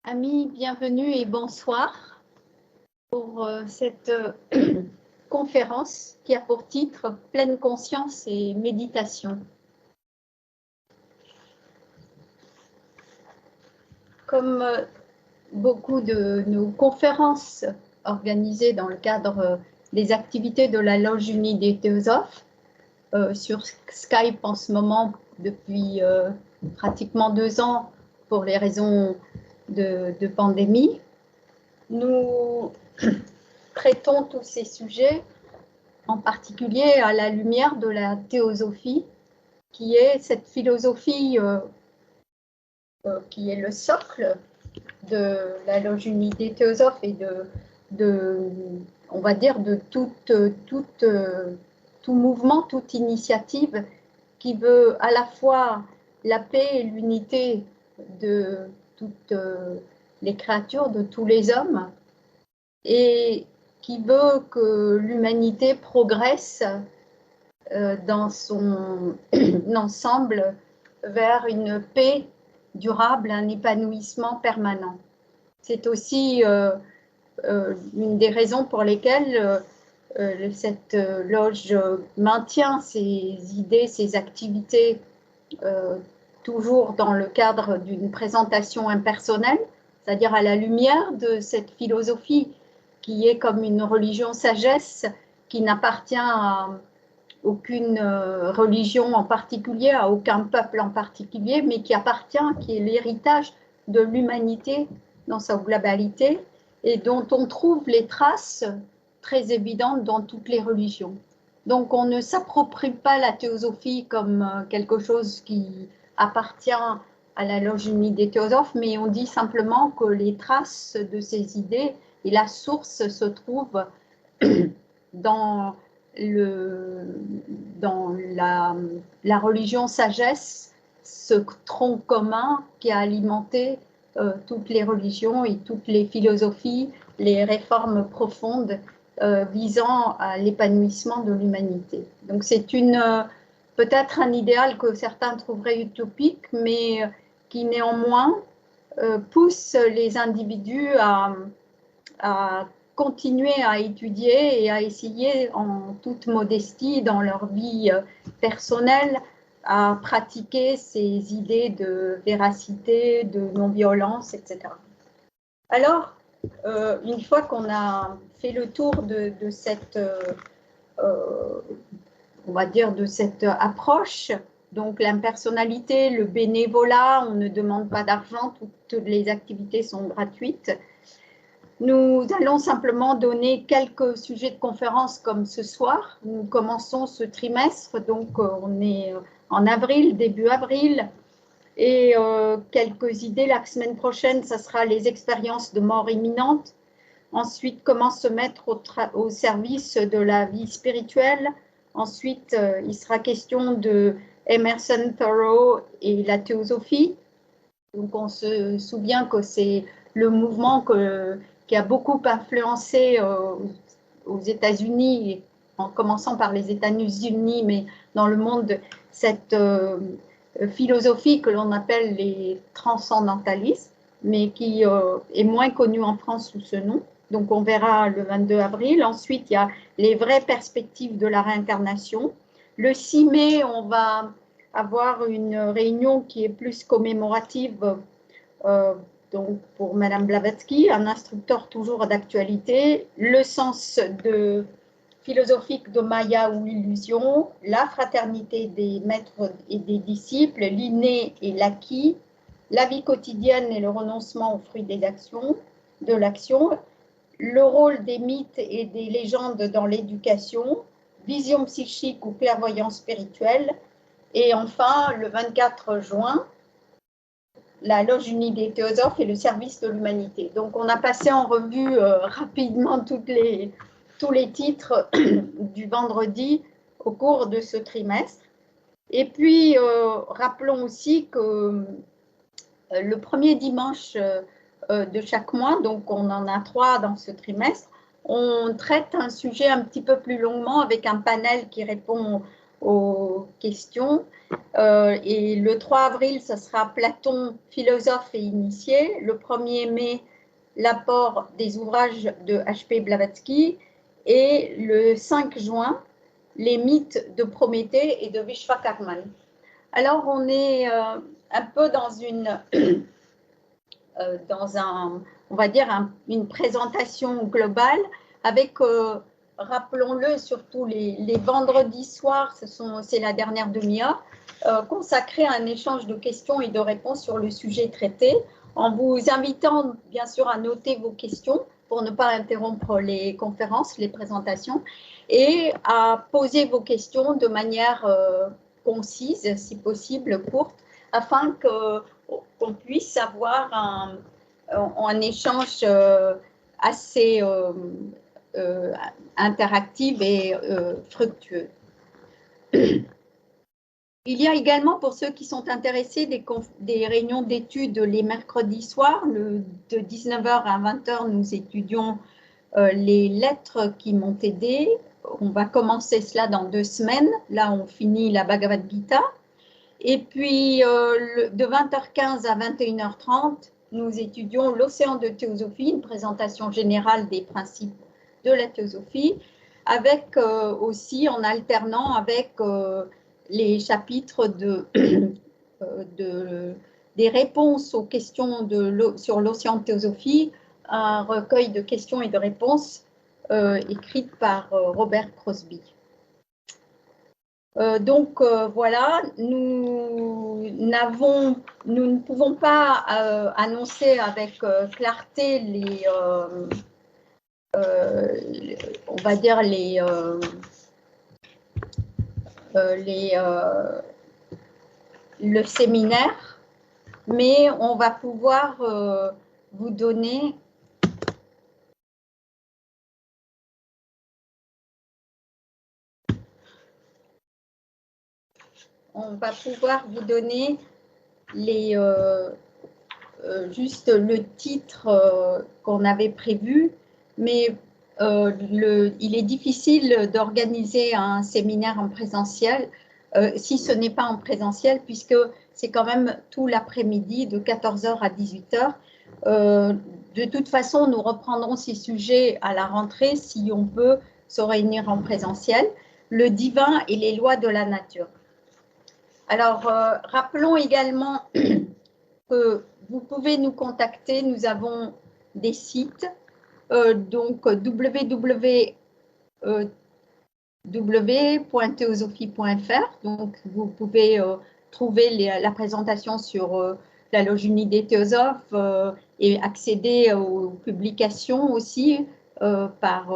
Amis, bienvenue et bonsoir pour cette conférence qui a pour titre « Pleine conscience et méditation ». Comme beaucoup de nos conférences organisées dans le cadre des activités de la Loge Unie des Théosophes, sur Skype en ce moment depuis pratiquement 2 ans pour les raisons de pandémie, nous traitons tous ces sujets, en particulier à la lumière de la théosophie, qui est cette philosophie qui est le socle de la Loge Unie des Théosophes et on va dire, de tout mouvement, toute initiative qui veut à la fois la paix et l'unité de toutes les créatures, de tous les hommes, et qui veut que l'humanité progresse dans son ensemble vers une paix durable, un épanouissement permanent. C'est aussi une des raisons pour lesquelles cette loge maintient ses idées, ses activités, toujours dans le cadre d'une présentation impersonnelle, c'est-à-dire à la lumière de cette philosophie qui est comme une religion sagesse qui n'appartient à aucune religion en particulier, à aucun peuple en particulier, mais qui est l'héritage de l'humanité dans sa globalité et dont on trouve les traces très évidentes dans toutes les religions. Donc on ne s'approprie pas la théosophie comme quelque chose qui appartient à la Loge Unie des Théosophes, mais on dit simplement que les traces de ces idées et la source se trouvent dans la religion sagesse, ce tronc commun qui a alimenté toutes les religions et toutes les philosophies, les réformes profondes visant à l'épanouissement de l'humanité. Donc c'est peut-être un idéal que certains trouveraient utopique, mais qui néanmoins pousse les individus à continuer à étudier et à essayer en toute modestie dans leur vie personnelle à pratiquer ces idées de véracité, de non-violence, etc. Alors, une fois qu'on a fait le tour de cette, on va dire, de cette approche, donc l'impersonnalité, le bénévolat, on ne demande pas d'argent, toutes les activités sont gratuites. Nous allons simplement donner quelques sujets de conférence comme ce soir. Nous commençons ce trimestre, donc on est en avril, début avril, et quelques idées. La semaine prochaine, ça sera les expériences de mort imminente. Ensuite, comment se mettre au service de la vie spirituelle. Ensuite, il sera question de Emerson Thoreau et la théosophie. Donc, on se souvient que c'est le mouvement qui a beaucoup influencé aux États-Unis, en commençant par les États-Unis, mais dans le monde, cette philosophie que l'on appelle les transcendantalistes, mais qui est moins connue en France sous ce nom. Donc, on verra le 22 avril. Ensuite, il y a les vraies perspectives de la réincarnation. Le 6 mai, on va avoir une réunion qui est plus commémorative donc pour Madame Blavatsky, un instructeur toujours d'actualité, le sens philosophique de Maya ou illusion, la fraternité des maîtres et des disciples, l'inné et l'acquis, la vie quotidienne et le renoncement aux fruits des actions, de l'action, le rôle des mythes et des légendes dans l'éducation, vision psychique ou clairvoyance spirituelle, et enfin, le 24 juin, la Loge Unie des Théosophes et le service de l'humanité. Donc, on a passé en revue rapidement tous les titres du vendredi au cours de ce trimestre. Et puis, rappelons aussi que le premier dimanche de chaque mois, donc on en a 3 dans ce trimestre, on traite un sujet un petit peu plus longuement avec un panel qui répond aux questions. Et le 3 avril, ce sera Platon, philosophe et initié. Le 1er mai, l'apport des ouvrages de H.P. Blavatsky. Et le 5 juin, les mythes de Prométhée et de Vishwakarman. Alors, on est un peu dans on va dire, une présentation globale avec, rappelons-le, surtout les vendredis soirs, c'est la dernière demi-heure, consacrée à un échange de questions et de réponses sur le sujet traité, en vous invitant bien sûr à noter vos questions pour ne pas interrompre les conférences, les présentations, et à poser vos questions de manière concise, si possible, courte, afin qu'on puisse avoir un échange assez interactif et fructueux. Il y a également, pour ceux qui sont intéressés, des réunions d'études les mercredis soirs. De 19h à 20h, nous étudions les lettres qui m'ont aidé. On va commencer cela dans 2 semaines. Là, on finit la Bhagavad Gita. Et puis, de 20h15 à 21h30, nous étudions l'Océan de théosophie, une présentation générale des principes de la théosophie, avec aussi en alternant avec les chapitres des réponses aux questions sur l'Océan de théosophie, un recueil de questions et de réponses écrites par Robert Crosby. Donc voilà, nous ne pouvons pas annoncer avec clarté on va dire le séminaire, mais on va pouvoir vous donner juste le titre qu'on avait prévu, mais il est difficile d'organiser un séminaire en présentiel si ce n'est pas en présentiel, puisque c'est quand même tout l'après-midi de 14h à 18h. De toute façon, nous reprendrons ces sujets à la rentrée si on peut se réunir en présentiel. Le divin et les lois de la nature. Alors, rappelons également que vous pouvez nous contacter. Nous avons des sites, donc www.theosophie.fr. Donc, vous pouvez trouver la présentation sur la Loge unie des théosophes et accéder aux publications aussi par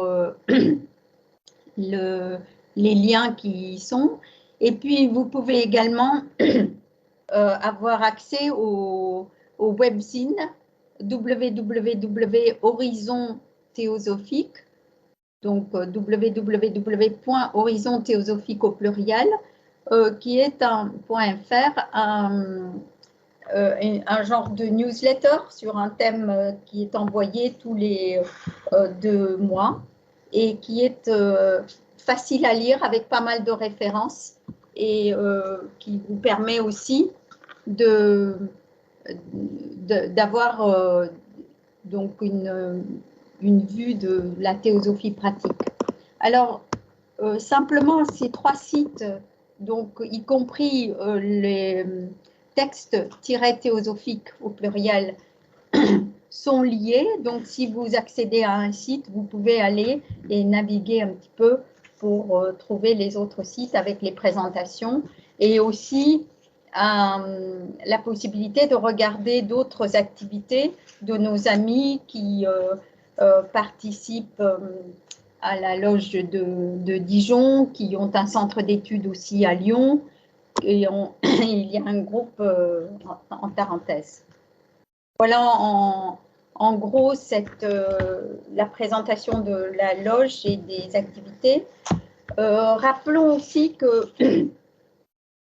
les liens qui y sont. Et puis, vous pouvez également avoir accès au webzine www.horizon théosophique, donc www.horizon théosophique au pluriel, qui est un .fr, un genre de newsletter sur un thème qui est envoyé tous les 2 mois et qui est facile à lire avec pas mal de références et qui vous permet aussi d'avoir donc une vue de la théosophie pratique. Alors, simplement, ces 3 sites, donc y compris les textes théosophiques au pluriel, sont liés. Donc, si vous accédez à un site, vous pouvez aller et naviguer un petit peu pour trouver les autres sites avec les présentations et aussi la possibilité de regarder d'autres activités de nos amis qui participent à la loge de Dijon, qui ont un centre d'études aussi à Lyon, et il y a un groupe en parenthèse. Voilà en gros la présentation de la loge et des activités. Rappelons aussi que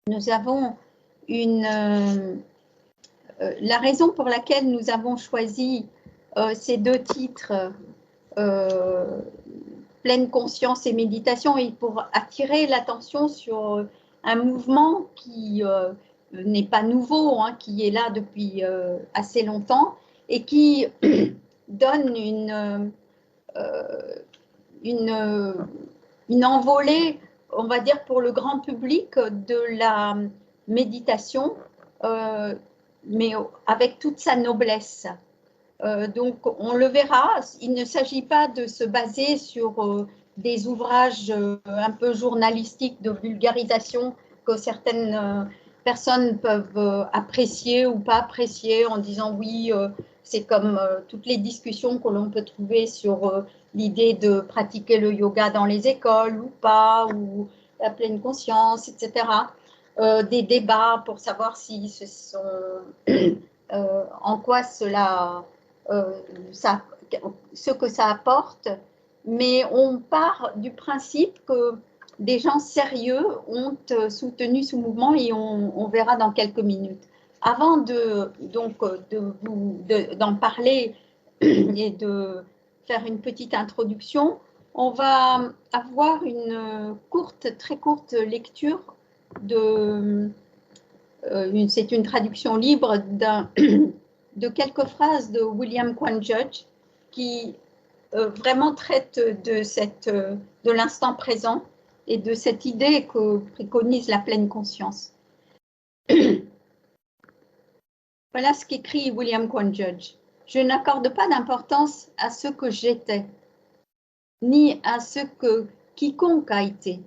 nous avons la raison pour laquelle nous avons choisi ces 2 titres pleine conscience et méditation, et pour attirer l'attention sur un mouvement qui n'est pas nouveau, hein, qui est là depuis assez longtemps et qui donne une envolée, on va dire, pour le grand public de la méditation, mais avec toute sa noblesse. Donc, on le verra, il ne s'agit pas de se baser sur des ouvrages un peu journalistiques de vulgarisation que certaines personnes peuvent apprécier ou pas apprécier en disant oui, c'est comme toutes les discussions que l'on peut trouver sur l'idée de pratiquer le yoga dans les écoles ou pas, ou la pleine conscience, etc. Des débats pour savoir si ce sont, en quoi cela, ce que ça apporte, mais on part du principe que des gens sérieux ont soutenu ce mouvement et on verra dans quelques minutes. Avant d'en parler et de faire une petite introduction, on va avoir une très courte lecture c'est une traduction libre de quelques phrases de William Quan Judge qui vraiment traite de l'instant présent et de cette idée que préconise la pleine conscience. Voilà ce qu'écrit William Quan Judge. Je n'accorde pas d'importance à ce que j'étais, ni à ce que quiconque a été.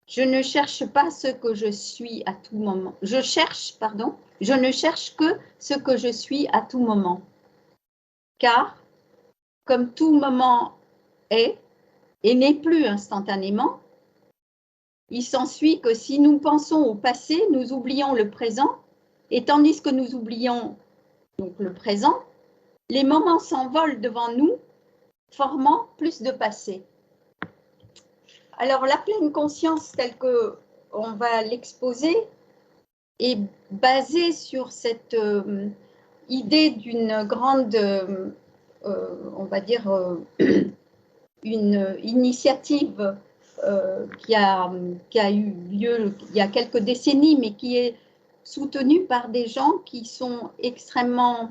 Je ne cherche pas ce que je suis à tout moment. Je ne cherche que ce que je suis à tout moment. Car, comme tout moment est et n'est plus instantanément, il s'ensuit que si nous pensons au passé, nous oublions le présent, et tandis que nous oublions donc le présent, les moments s'envolent devant nous, formant plus de passé. Alors, la pleine conscience telle qu'on va l'exposer est basée sur cette idée d'une grande, on va dire, une initiative qui a eu lieu il y a quelques décennies, mais qui est soutenue par des gens qui sont extrêmement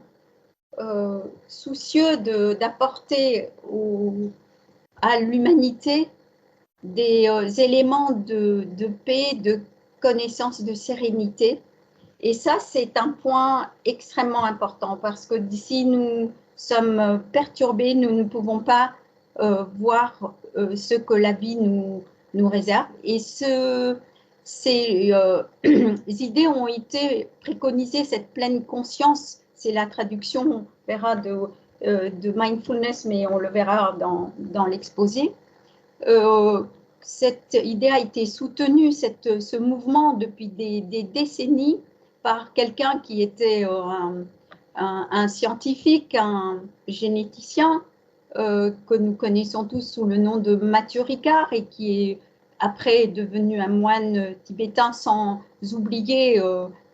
soucieux d'apporter à l'humanité des éléments de paix, de connaissance, de sérénité. Et ça, c'est un point extrêmement important parce que si nous sommes perturbés, nous ne pouvons pas voir ce que la vie nous réserve. Et ces idées ont été préconisées, cette pleine conscience, c'est la traduction, on verra, de mindfulness, mais on le verra dans l'exposé. Cette idée a été soutenue, ce mouvement, depuis des décennies par quelqu'un qui était un scientifique, un généticien que nous connaissons tous sous le nom de Mathieu Ricard et qui est après devenu un moine tibétain sans oublier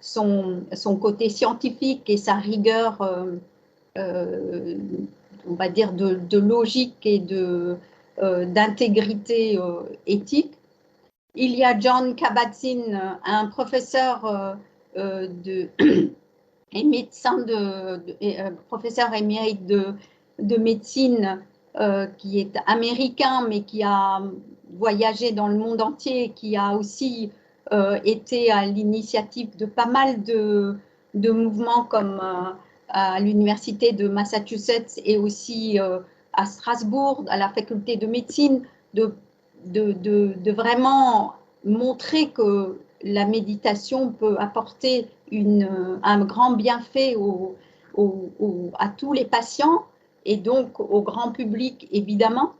son côté scientifique et sa rigueur, on va dire, de logique et d'intégrité éthique. Il y a Jon Kabat-Zinn, un professeur et médecin professeur émérite de médecine qui est américain mais qui a voyagé dans le monde entier, qui a aussi été à l'initiative de pas mal de mouvements comme à l'université de Massachusetts et aussi à Strasbourg, à la faculté de médecine, de vraiment montrer que la méditation peut apporter un grand bienfait à tous les patients et donc au grand public, évidemment.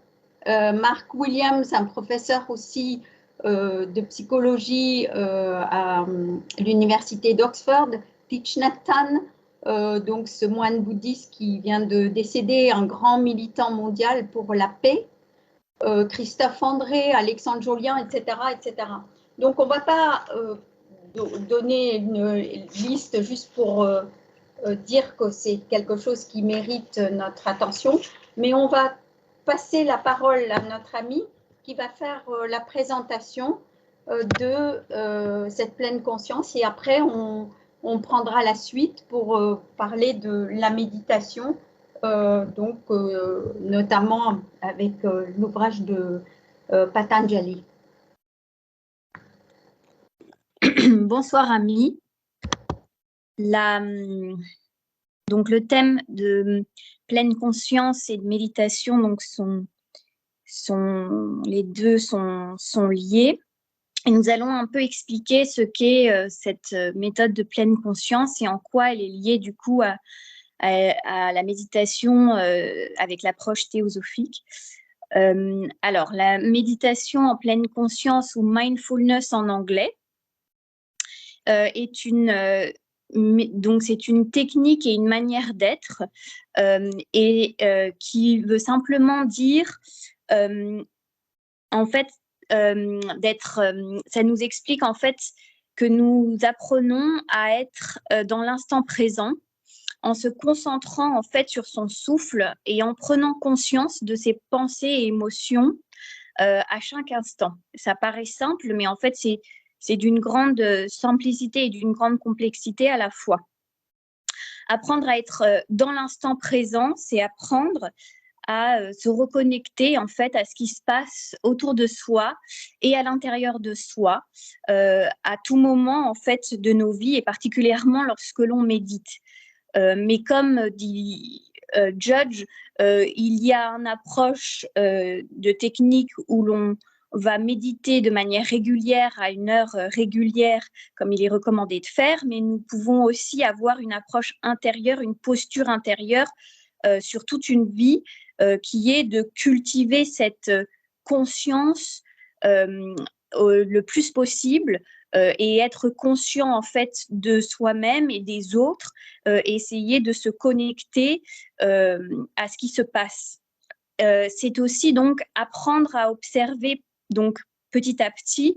Mark Williams, un professeur aussi de psychologie à l'université d'Oxford, Thich Nhat Hanh, donc ce moine bouddhiste qui vient de décéder, un grand militant mondial pour la paix, Christophe André, Alexandre Jolien, etc., etc. Donc, on ne va pas donner une liste juste pour dire que c'est quelque chose qui mérite notre attention, mais on va passer la parole à notre ami qui va faire la présentation de cette pleine conscience et après on prendra la suite pour parler de la méditation, notamment avec l'ouvrage de Patanjali. Bonsoir amis. Donc le thème de pleine conscience et de méditation donc les deux sont liés. Et nous allons un peu expliquer ce qu'est cette méthode de pleine conscience et en quoi elle est liée du coup à la méditation avec l'approche théosophique. Alors, la méditation en pleine conscience ou mindfulness en anglais donc c'est une technique et une manière d'être qui veut simplement dire en fait ça nous explique en fait que nous apprenons à être dans l'instant présent en se concentrant en fait sur son souffle et en prenant conscience de ses pensées et émotions à chaque instant. Ça paraît simple, mais en fait c'est d'une grande simplicité et d'une grande complexité à la fois. Apprendre à être dans l'instant présent, c'est apprendre à se reconnecter en fait à ce qui se passe autour de soi et à l'intérieur de soi à tout moment en fait de nos vies et particulièrement lorsque l'on médite. Mais comme dit Judge, il y a une approche de technique où l'on va méditer de manière régulière à une heure régulière, comme il est recommandé de faire, mais nous pouvons aussi avoir une approche intérieure, une posture intérieure sur toute une vie qui est de cultiver cette conscience le plus possible et être conscient en fait de soi-même et des autres, essayer de se connecter à ce qui se passe. C'est aussi donc apprendre à observer donc petit à petit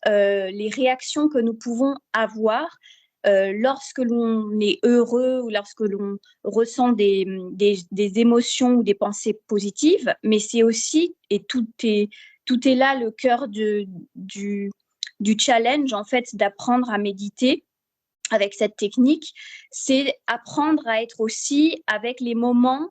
les réactions que nous pouvons avoir lorsque l'on est heureux ou lorsque l'on ressent des émotions ou des pensées positives, mais c'est aussi, et tout est là le cœur du challenge en fait d'apprendre à méditer avec cette technique, c'est apprendre à être aussi avec les moments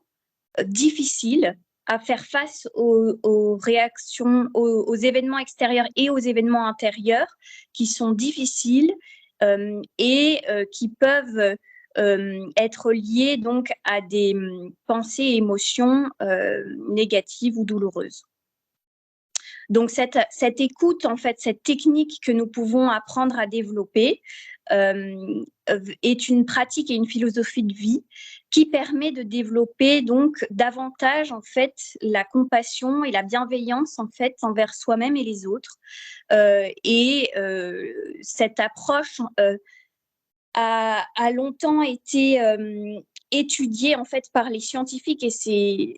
difficiles, à faire face aux réactions, aux événements extérieurs et aux événements intérieurs qui sont difficiles et qui peuvent être liés donc à des pensées et émotions négatives ou douloureuses. Donc cette écoute, en fait, cette technique que nous pouvons apprendre à développer est une pratique et une philosophie de vie qui permet de développer donc davantage en fait la compassion et la bienveillance en fait envers soi-même et les autres. Cette approche a longtemps été étudiée en fait par les scientifiques et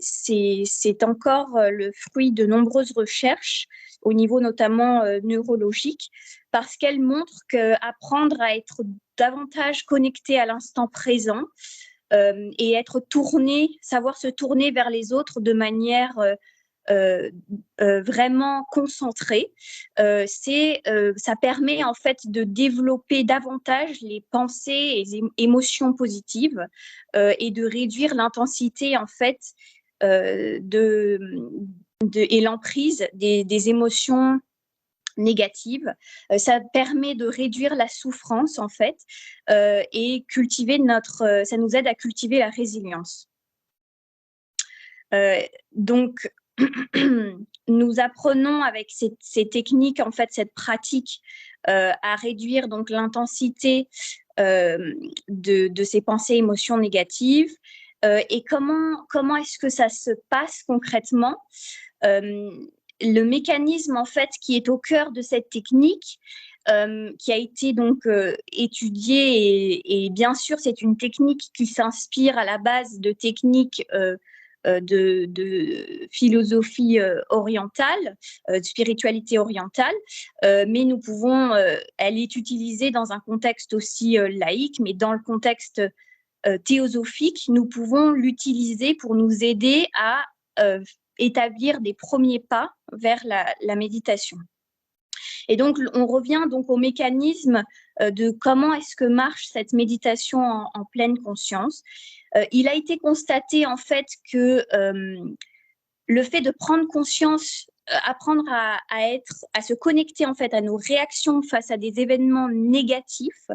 c'est encore le fruit de nombreuses recherches au niveau notamment neurologique parce qu'elle montre qu'apprendre à être davantage connecté à l'instant présent et être tourné, savoir se tourner vers les autres de manière vraiment concentrée, ça permet en fait de développer davantage les pensées et les émotions positives et de réduire l'intensité en fait et l'emprise des émotions négatives. Ça permet de réduire la souffrance en fait et ça nous aide à cultiver la résilience. Donc nous apprenons avec ces techniques, en fait, cette pratique à réduire donc l'intensité de ces pensées, émotions négatives. Et comment est-ce que ça se passe concrètement? Le mécanisme, en fait, qui est au cœur de cette technique, qui a été donc étudiée et bien sûr, c'est une technique qui s'inspire à la base de techniques de philosophie orientale, de spiritualité orientale, mais elle est utilisée dans un contexte aussi laïque, mais dans le contexte théosophique, nous pouvons l'utiliser pour nous aider à établir des premiers pas vers la méditation. Et donc, on revient donc au mécanisme de comment est-ce que marche cette méditation en pleine conscience. Il a été constaté en fait que le fait de prendre conscience, apprendre à se connecter en fait à nos réactions face à des événements négatifs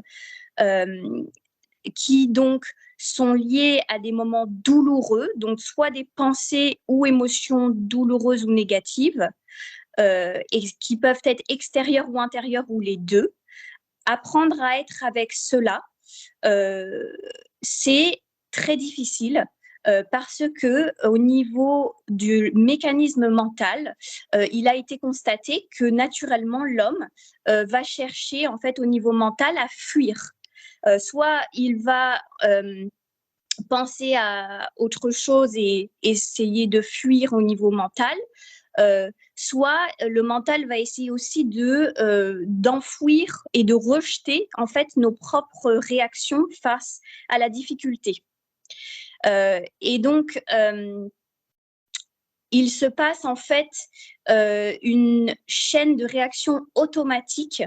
qui donc sont liés à des moments douloureux, donc soit des pensées ou émotions douloureuses ou négatives, et qui peuvent être extérieures ou intérieures ou les deux. Apprendre à être avec cela, c'est très difficile parce que au niveau du mécanisme mental, il a été constaté que naturellement l'homme va chercher en fait au niveau mental à fuir. Soit il va penser à autre chose et essayer de fuir au niveau mental, soit le mental va essayer aussi d'enfouir et de rejeter en fait nos propres réactions face à la difficulté. Et donc, il se passe en fait une chaîne de réactions automatiques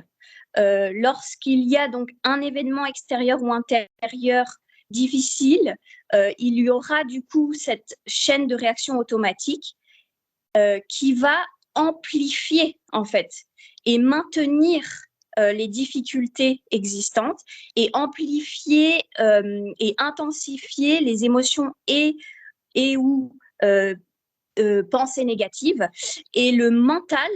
lorsqu'il y a donc un événement extérieur ou intérieur difficile, il y aura du coup cette chaîne de réactions automatiques qui va amplifier en fait et maintenir les difficultés existantes et amplifier et intensifier les émotions et ou pensées négatives, et le mental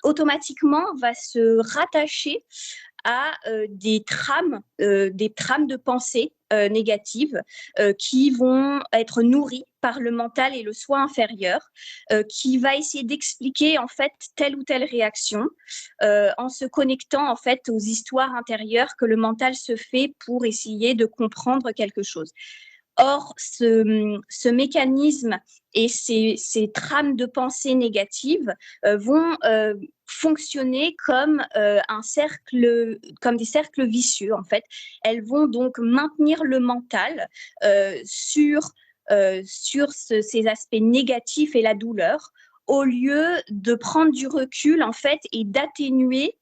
automatiquement va se rattacher à des trames de pensée négatives qui vont être nourries par le mental et le soi inférieur, qui va essayer d'expliquer en fait telle ou telle réaction en se connectant en fait aux histoires intérieures que le mental se fait pour essayer de comprendre quelque chose. Or, ce mécanisme et ces trames de pensée négatives vont fonctionner comme comme des cercles vicieux en fait. Elles vont donc maintenir le mental sur ces aspects négatifs et la douleur, au lieu de prendre du recul en fait et d'atténuer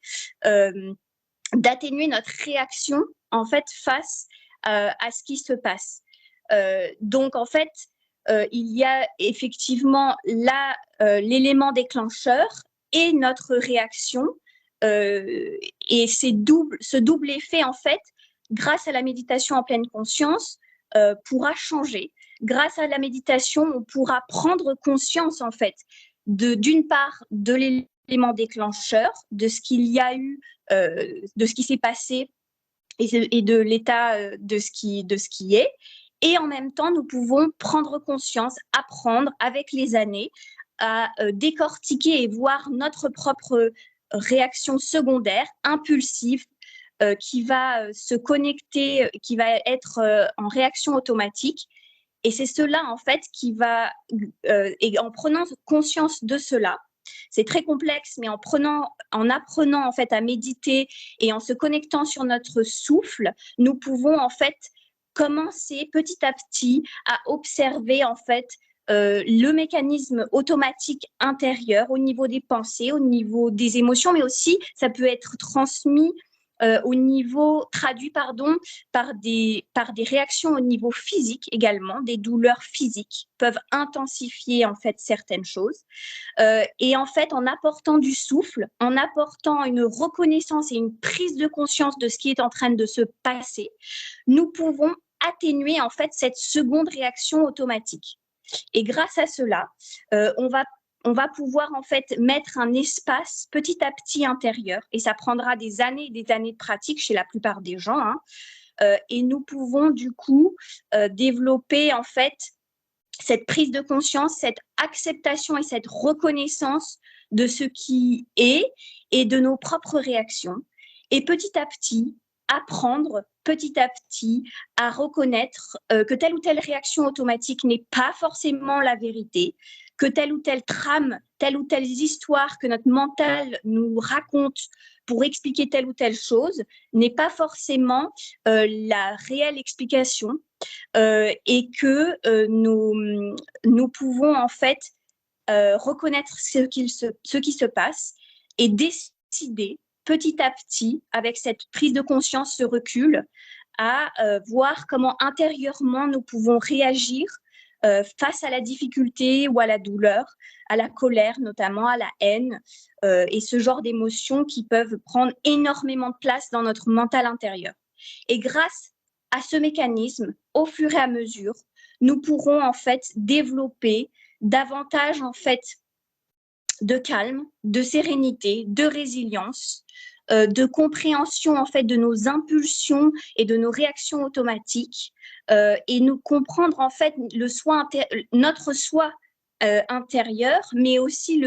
notre réaction en fait face à ce qui se passe. Donc, en fait, il y a effectivement là l'élément déclencheur et notre réaction. Et ce double effet, en fait, grâce à la méditation en pleine conscience, pourra changer. Grâce à la méditation, on pourra prendre conscience, en fait, d'une part, de l'élément déclencheur, de ce qu'il y a eu, de ce qui s'est passé et de l'état de ce qui est. Et en même temps, nous pouvons prendre conscience, apprendre avec les années à décortiquer et voir notre propre réaction secondaire, impulsive, qui va se connecter, qui va être en réaction automatique. Et c'est cela, en fait, et en prenant conscience de cela, c'est très complexe, mais en apprenant en fait à méditer et en se connectant sur notre souffle, nous pouvons en fait commencer petit à petit à observer en fait le mécanisme automatique intérieur au niveau des pensées, au niveau des émotions, mais aussi ça peut être traduit par des réactions au niveau physique également. Des douleurs physiques peuvent intensifier en fait certaines choses. Et en fait, en apportant du souffle, en apportant une reconnaissance et une prise de conscience de ce qui est en train de se passer, nous pouvons atténuer en fait cette seconde réaction automatique. Et grâce à cela, on va pouvoir en fait mettre un espace petit à petit intérieur, et ça prendra des années et des années de pratique chez la plupart des gens, et nous pouvons du coup développer en fait cette prise de conscience, cette acceptation et cette reconnaissance de ce qui est et de nos propres réactions. Et petit à petit, apprendre petit à petit à reconnaître que telle ou telle réaction automatique n'est pas forcément la vérité, que telle ou telle trame, telle ou telle histoire que notre mental nous raconte pour expliquer telle ou telle chose n'est pas forcément la réelle explication et que nous pouvons en fait reconnaître ce qui se passe et décider petit à petit, avec cette prise de conscience, ce recul, à voir comment intérieurement nous pouvons réagir face à la difficulté ou à la douleur, à la colère notamment, à la haine et ce genre d'émotions qui peuvent prendre énormément de place dans notre mental intérieur. Et grâce à ce mécanisme, au fur et à mesure, nous pourrons en fait développer davantage en fait de calme, de sérénité, de résilience, de compréhension en fait de nos impulsions et de nos réactions automatiques et nous comprendre en fait notre soi intérieur, mais aussi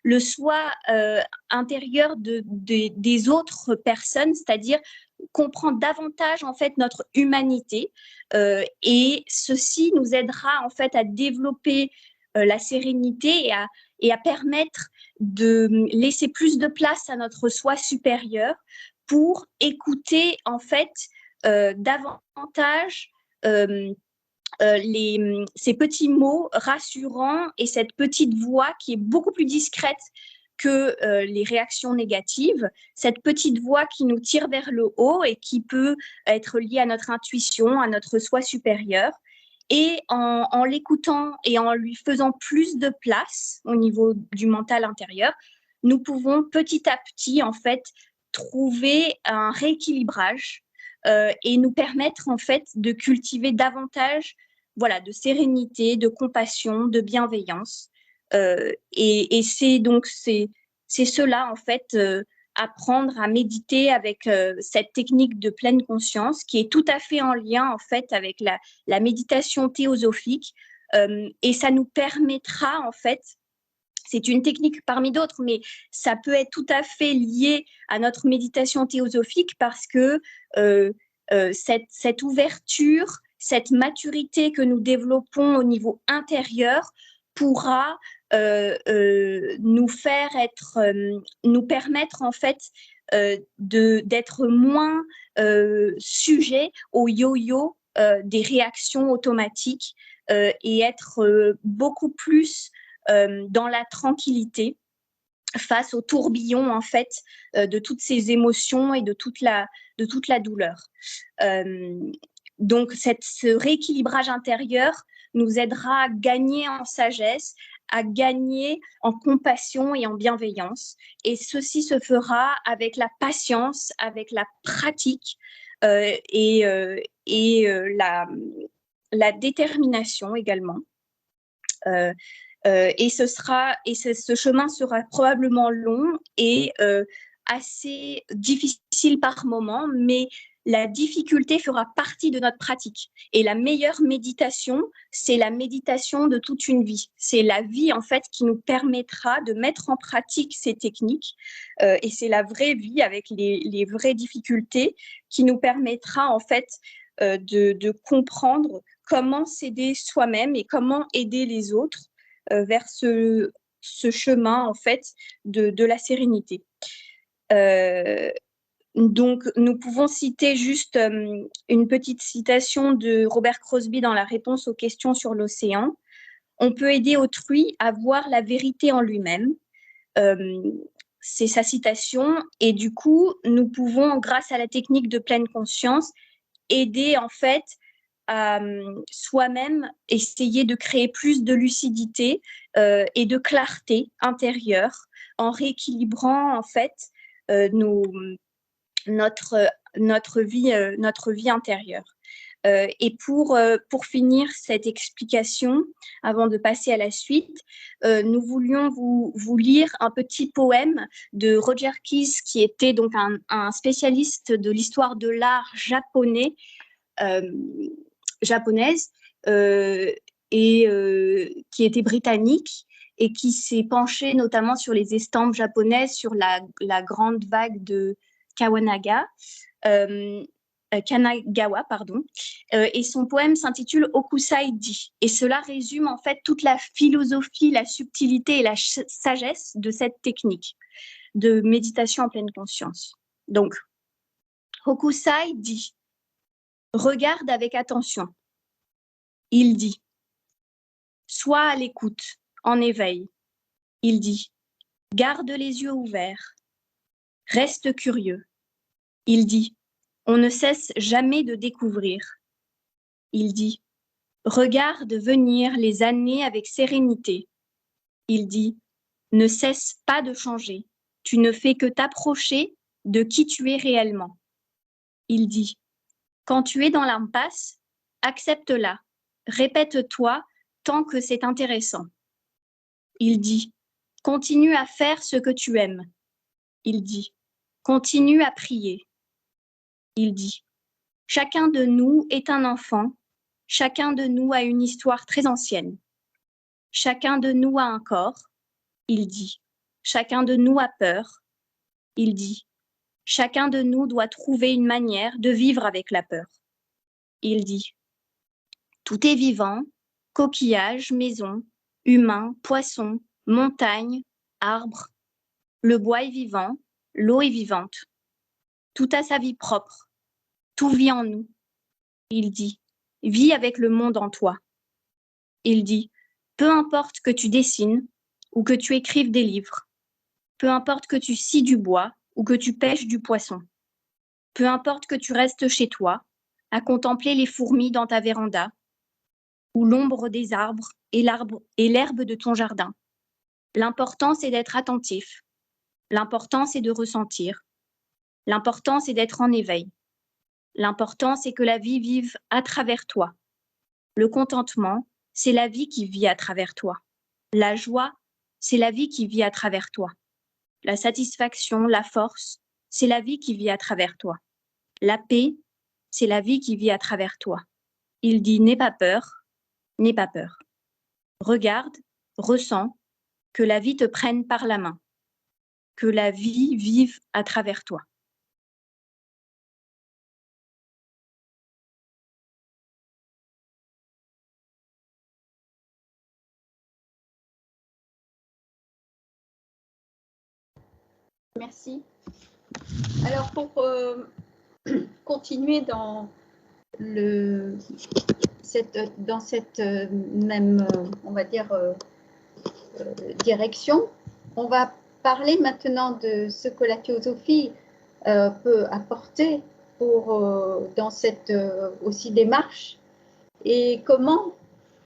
le soi intérieur des autres personnes, c'est-à-dire comprendre davantage en fait notre humanité et ceci nous aidera en fait à développer la sérénité et à permettre de laisser plus de place à notre soi supérieur pour écouter en fait davantage ces petits mots rassurants et cette petite voix qui est beaucoup plus discrète que les réactions négatives, cette petite voix qui nous tire vers le haut et qui peut être liée à notre intuition, à notre soi supérieur. Et en l'écoutant et en lui faisant plus de place au niveau du mental intérieur, nous pouvons petit à petit, en fait, trouver un rééquilibrage et nous permettre, en fait, de cultiver davantage, voilà, de sérénité, de compassion, de bienveillance. Et c'est cela, en fait, apprendre à méditer avec cette technique de pleine conscience qui est tout à fait en lien, en fait, avec la méditation théosophique. Et ça nous permettra, en fait, c'est une technique parmi d'autres, mais ça peut être tout à fait lié à notre méditation théosophique parce que cette ouverture, cette maturité que nous développons au niveau intérieur pourra nous permettre en fait d'être moins sujet au yo-yo des réactions automatiques et être beaucoup plus dans la tranquillité face au tourbillon en fait de toutes ces émotions et de toute la douleur. Donc ce rééquilibrage intérieur nous aidera à gagner en sagesse, à gagner en compassion et en bienveillance. Et ceci se fera avec la patience, avec la pratique et la détermination également. Et ce chemin sera probablement long et assez difficile par moments, mais la difficulté fera partie de notre pratique. Et la meilleure méditation, c'est la méditation de toute une vie. C'est la vie, en fait, qui nous permettra de mettre en pratique ces techniques. Et c'est la vraie vie avec les vraies difficultés qui nous permettra, en fait, de comprendre comment s'aider soi-même et comment aider les autres vers ce chemin, en fait, de la sérénité. Donc, nous pouvons citer juste une petite citation de Robert Crosby dans la réponse aux questions sur l'océan. On peut aider autrui à voir la vérité en lui-même. C'est sa citation. Et du coup, nous pouvons, grâce à la technique de pleine conscience, aider en fait à soi-même essayer de créer plus de lucidité et de clarté intérieure en rééquilibrant en fait notre vie intérieure. Et pour finir cette explication, avant de passer à la suite, nous voulions vous lire un petit poème de Roger Keyes, qui était donc un spécialiste de l'histoire de l'art japonaise et qui était britannique et qui s'est penché notamment sur les estampes japonaises, sur la grande vague de Kanagawa, pardon. Et son poème s'intitule Okusai-ji. Et cela résume en fait toute la philosophie, la subtilité et la sagesse de cette technique. de méditation en pleine conscience. Donc, Hokusai dit « Regarde avec attention ». Il dit « Sois à l'écoute, en éveil ». Il dit « Garde les yeux ouverts, reste curieux ». Il dit « On ne cesse jamais de découvrir ». Il dit « Regarde venir les années avec sérénité ». Il dit « Ne cesse pas de changer, tu ne fais que t'approcher de qui tu es réellement ». Il dit « Quand tu es dans l'impasse, accepte-la, répète-toi tant que c'est intéressant ». Il dit « Continue à faire ce que tu aimes ». Il dit « Continue à prier ». Il dit « Chacun de nous est un enfant, chacun de nous a une histoire très ancienne. Chacun de nous a un corps. » Il dit « Chacun de nous a peur. » Il dit « Chacun de nous doit trouver une manière de vivre avec la peur. » Il dit « Tout est vivant, coquillages, maisons, humains, poissons, montagnes, arbres. Le bois est vivant, l'eau est vivante. Tout a sa vie propre. Tout vit en nous. » Il dit « Vis avec le monde en toi. » Il dit « Peu importe que tu dessines ou que tu écrives des livres, peu importe que tu scies du bois ou que tu pêches du poisson, peu importe que tu restes chez toi à contempler les fourmis dans ta véranda ou l'ombre des arbres et l'herbe de ton jardin. L'important, c'est d'être attentif. L'important, c'est de ressentir. L'important, c'est d'être en éveil. L'important, c'est que la vie vive à travers toi. Le contentement, c'est la vie qui vit à travers toi. La joie, c'est la vie qui vit à travers toi. La satisfaction, la force, c'est la vie qui vit à travers toi. La paix, c'est la vie qui vit à travers toi. Il dit « N'aie pas peur, n'aie pas peur. Regarde, ressens, que la vie te prenne par la main, que la vie vive à travers toi. » Merci. Alors, pour continuer dans cette même, on va dire, direction, on va parler maintenant de ce que la théosophie peut apporter dans cette aussi démarche et comment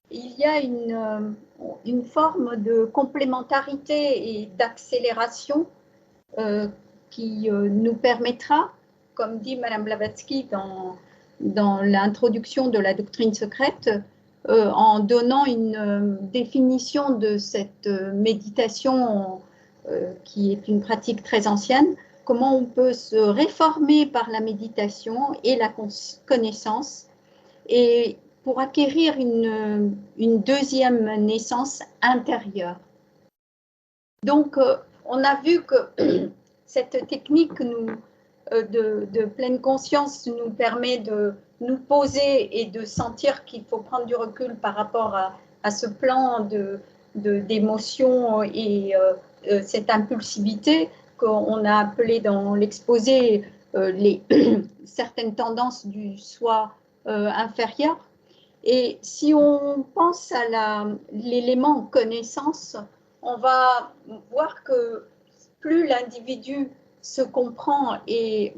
il y a une forme de complémentarité et d'accélération qui nous permettra, comme dit Madame Blavatsky dans l'introduction de la doctrine secrète, en donnant une définition de cette méditation qui est une pratique très ancienne, comment on peut se réformer par la méditation et la connaissance, et pour acquérir une deuxième naissance intérieure. Donc, on a vu que cette technique de pleine conscience nous permet de nous poser et de sentir qu'il faut prendre du recul par rapport à ce plan d'émotion et cette impulsivité qu'on a appelé dans l'exposé certaines tendances du soi inférieur. Et si on pense à l'élément connaissance, on va voir que plus l'individu se comprend et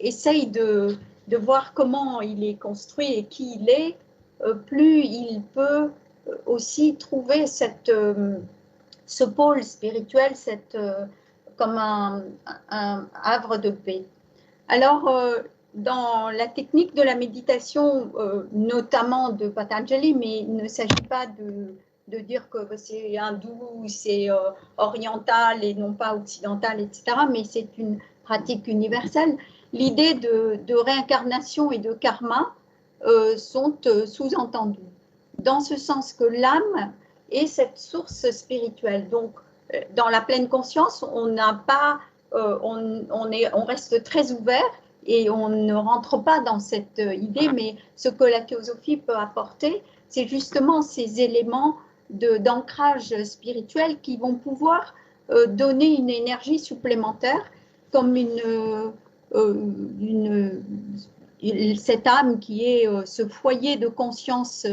essaye de voir comment il est construit et qui il est, plus il peut aussi trouver ce pôle spirituel comme un havre de paix. Alors, dans la technique de la méditation, notamment de Patanjali, mais il ne s'agit pas de dire que c'est hindou, c'est oriental et non pas occidental, etc., mais c'est une pratique universelle. L'idée de réincarnation et de karma sont sous-entendues, dans ce sens que l'âme est cette source spirituelle. Donc, dans la pleine conscience, on n'a pas, on reste très ouvert et on ne rentre pas dans cette idée, mais ce que la théosophie peut apporter, c'est justement ces éléments d'ancrage spirituel qui vont pouvoir donner une énergie supplémentaire, comme cette âme qui est ce foyer de conscience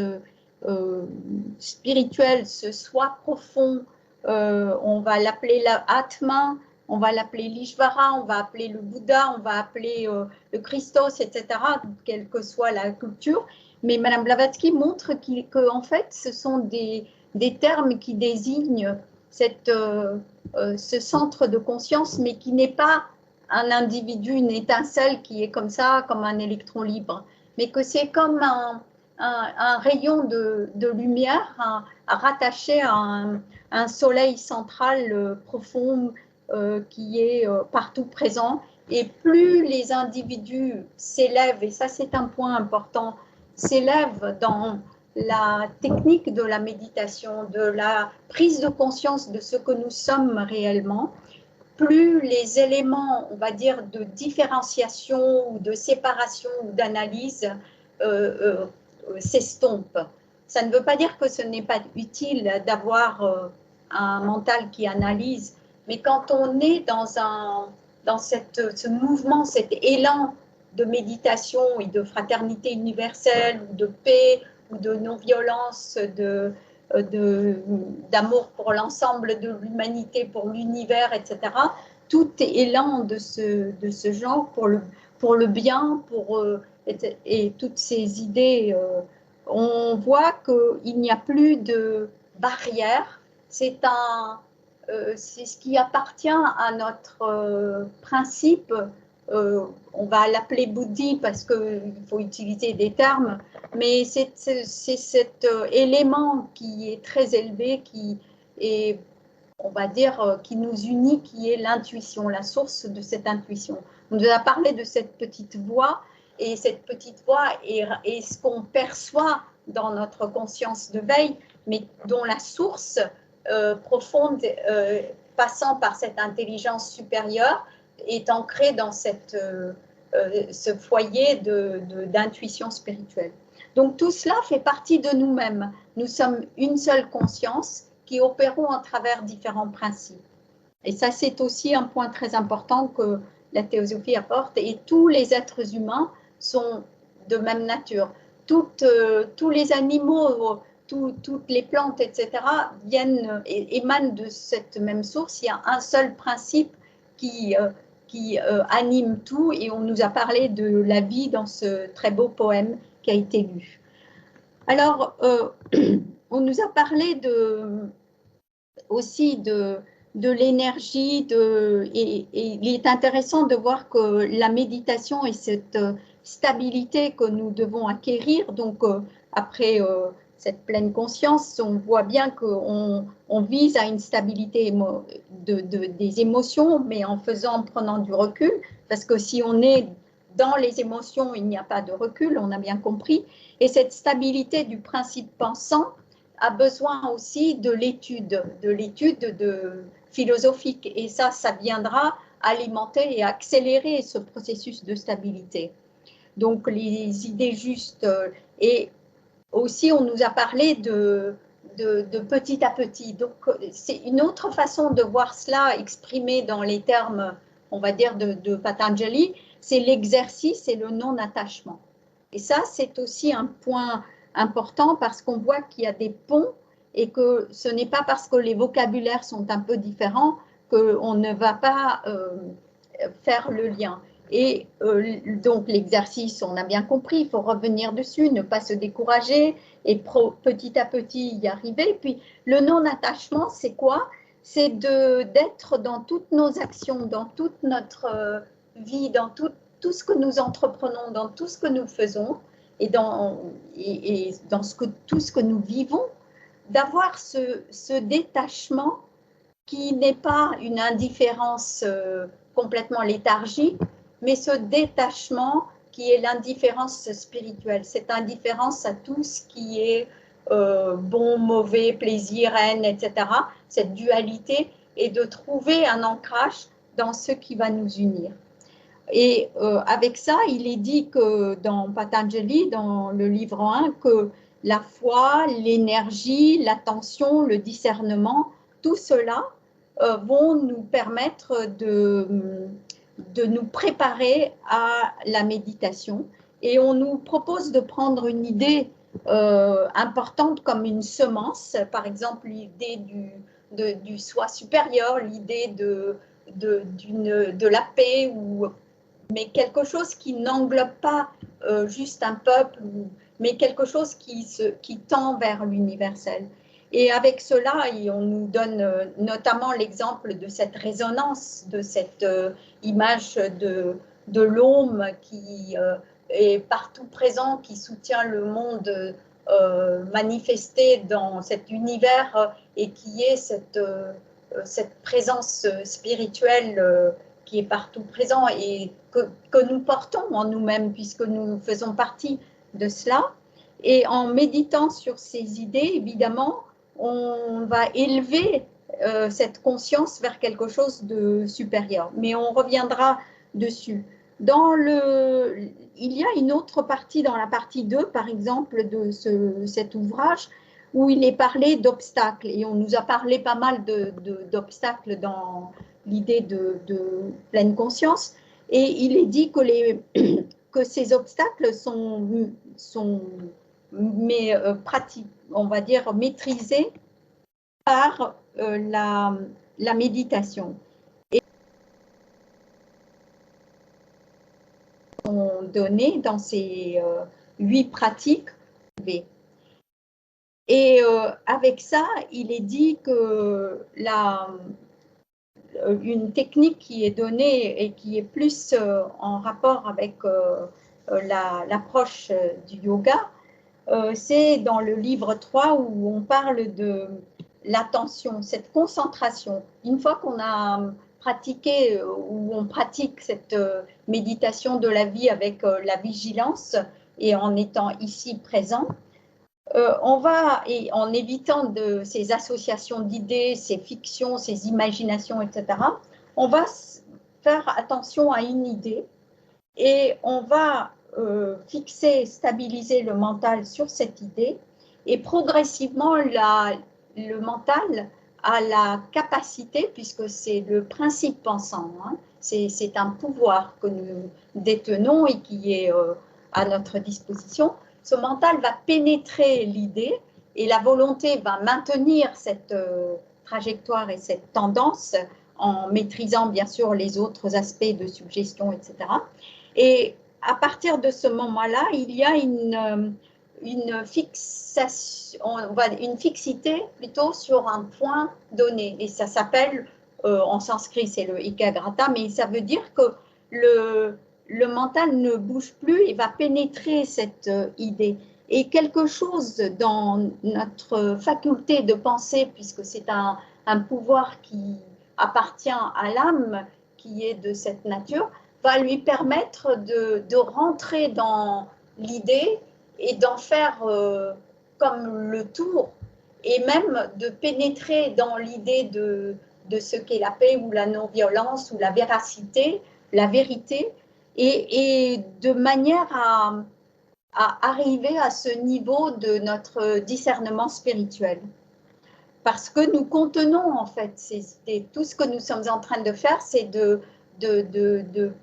spirituelle, ce soi profond. On va l'appeler la Atma, on va l'appeler l'Ishvara, on va appeler le Bouddha, on va appeler le Christos, etc., quelle que soit la culture. Mais Madame Blavatsky montre qu'en fait, ce sont des termes qui désignent ce centre de conscience, mais qui n'est pas un individu, une étincelle qui est comme ça, comme un électron libre, mais que c'est comme un rayon de lumière rattaché à un soleil central profond qui est partout présent. Et plus les individus s'élèvent, et ça c'est un point important, s'élèvent dans la technique de la méditation, de la prise de conscience de ce que nous sommes réellement, plus les éléments, on va dire, de différenciation ou de séparation ou d'analyse s'estompent. Ça ne veut pas dire que ce n'est pas utile d'avoir un mental qui analyse, mais quand on est dans ce mouvement, cet élan de méditation et de fraternité universelle, ou de paix, ou de non-violence, d'amour pour l'ensemble de l'humanité, pour l'univers, etc. Tout élan de ce genre pour le bien, et toutes ces idées, on voit qu'il n'y a plus de barrière. C'est ce qui appartient à notre principe. On va l'appeler bouddhi parce qu'il faut utiliser des termes, mais c'est cet élément qui est très élevé, qui est, on va dire, qui nous unit, qui est l'intuition, la source de cette intuition. On nous a parlé de cette petite voix, et cette petite voix est ce qu'on perçoit dans notre conscience de veille, mais dont la source profonde, passant par cette intelligence supérieure, est ancrée dans ce foyer d'intuition spirituelle. Donc tout cela fait partie de nous-mêmes. Nous sommes une seule conscience qui opérons à travers différents principes. Et ça, c'est aussi un point très important que la théosophie apporte. Et tous les êtres humains sont de même nature. Tous les animaux, toutes les plantes, etc., émanent de cette même source. Il y a un seul principe qui anime tout, et on nous a parlé de la vie dans ce très beau poème qui a été lu. Alors, on nous a parlé aussi de l'énergie, et il est intéressant de voir que la méditation et cette stabilité que nous devons acquérir, donc après cette pleine conscience, on voit bien qu'on vise à une stabilité des émotions, mais en prenant du recul, parce que si on est dans les émotions, il n'y a pas de recul, on a bien compris, et cette stabilité du principe pensant a besoin aussi de l'étude philosophique, et ça viendra alimenter et accélérer ce processus de stabilité. Donc les idées justes, et aussi on nous a parlé de petit à petit. Donc c'est une autre façon de voir cela exprimé dans les termes, on va dire, de Patanjali, c'est l'exercice et le non-attachement. Et ça, c'est aussi un point important, parce qu'on voit qu'il y a des ponts, et que ce n'est pas parce que les vocabulaires sont un peu différents qu'on ne va pas faire le lien. Et donc l'exercice, on a bien compris, il faut revenir dessus, ne pas se décourager, et petit à petit y arriver. Puis le non-attachement, c'est quoi? C'est d'être dans toutes nos actions, dans toute notre vie, dans tout ce que nous entreprenons, dans tout ce que nous faisons, et dans tout ce que nous vivons, d'avoir ce détachement qui n'est pas une indifférence complètement léthargique, mais ce détachement qui est l'indifférence spirituelle, cette indifférence à tout ce qui est bon, mauvais, plaisir, haine, etc., cette dualité, et de trouver un ancrage dans ce qui va nous unir. Et avec ça, il est dit que dans Patanjali, dans le livre 1, que la foi, l'énergie, l'attention, le discernement, tout cela vont nous permettre de nous préparer à la méditation. Et on nous propose de prendre une idée importante comme une semence, par exemple l'idée du soi supérieur, l'idée de la paix, mais quelque chose qui n'englobe pas juste un peuple, mais quelque chose qui tend vers l'universel. Et avec cela, on nous donne notamment l'exemple de cette résonance, de cette image de l'homme qui est partout présent, qui soutient le monde manifesté dans cet univers et qui est cette présence spirituelle qui est partout présent et que nous portons en nous-mêmes puisque nous faisons partie de cela. Et en méditant sur ces idées, évidemment, on va élever cette conscience vers quelque chose de supérieur. Mais on reviendra dessus. Il y a une autre partie, dans la partie 2, par exemple, de cet ouvrage, où il est parlé d'obstacles. Et on nous a parlé pas mal d'obstacles dans l'idée de pleine conscience. Et il est dit que ces obstacles sont pratiques, on va dire, maîtrisés par la méditation. Et sont donnés dans ces 8 pratiques. Et avec ça, il est dit que une technique qui est donnée et qui est plus en rapport avec l'approche du yoga, c'est dans le livre 3 où on parle de l'attention, cette concentration. Une fois qu'on a pratiqué ou on pratique cette méditation de la vie avec la vigilance et en étant ici présent, on va, et en évitant ces associations d'idées, ces fictions, ces imaginations, etc., on va faire attention à une idée et on va fixer, stabiliser le mental sur cette idée et progressivement le mental a la capacité, puisque c'est le principe pensant, hein, c'est un pouvoir que nous détenons et qui est à notre disposition. Ce mental va pénétrer l'idée et la volonté va maintenir cette trajectoire et cette tendance en maîtrisant bien sûr les autres aspects de suggestion, etc. Et à partir de ce moment-là, il y a une fixité plutôt sur un point donné. Et ça s'appelle, en sanskrit, c'est le ekagrata, mais ça veut dire que le mental ne bouge plus et va pénétrer cette idée. Et quelque chose dans notre faculté de penser, puisque c'est un pouvoir qui appartient à l'âme, qui est de cette nature, va lui permettre de rentrer dans l'idée et d'en faire comme le tour, et même de pénétrer dans l'idée de ce qu'est la paix ou la non-violence ou la véracité, la vérité, et de manière à arriver à ce niveau de notre discernement spirituel. Parce que nous contenons, en fait, tout ce que nous sommes en train de faire, c'est de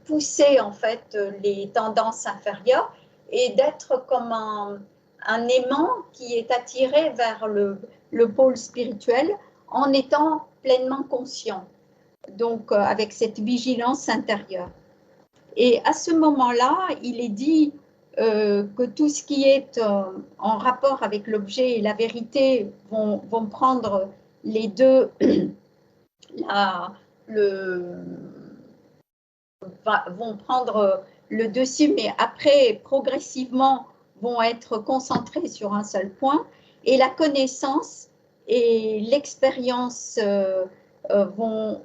pousser, en fait, les tendances inférieures et d'être comme un aimant qui est attiré vers le pôle spirituel en étant pleinement conscient, donc avec cette vigilance intérieure. Et à ce moment-là, il est dit que tout ce qui est en rapport avec l'objet et la vérité vont prendre les deux, vont prendre le dessus, mais après, progressivement, vont être concentrés sur un seul point. Et la connaissance et l'expérience vont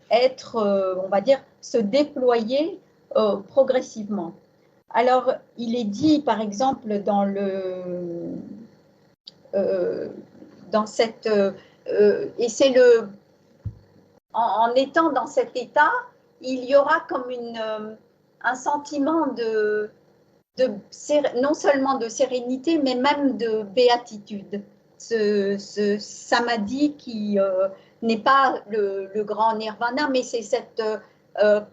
être, on va dire, se déployer progressivement. Alors, il est dit, par exemple, dans cette... et c'est en étant dans cet état, il y aura comme un sentiment non seulement de sérénité, mais même de béatitude. ce samadhi qui n'est pas le grand nirvana, mais c'est cette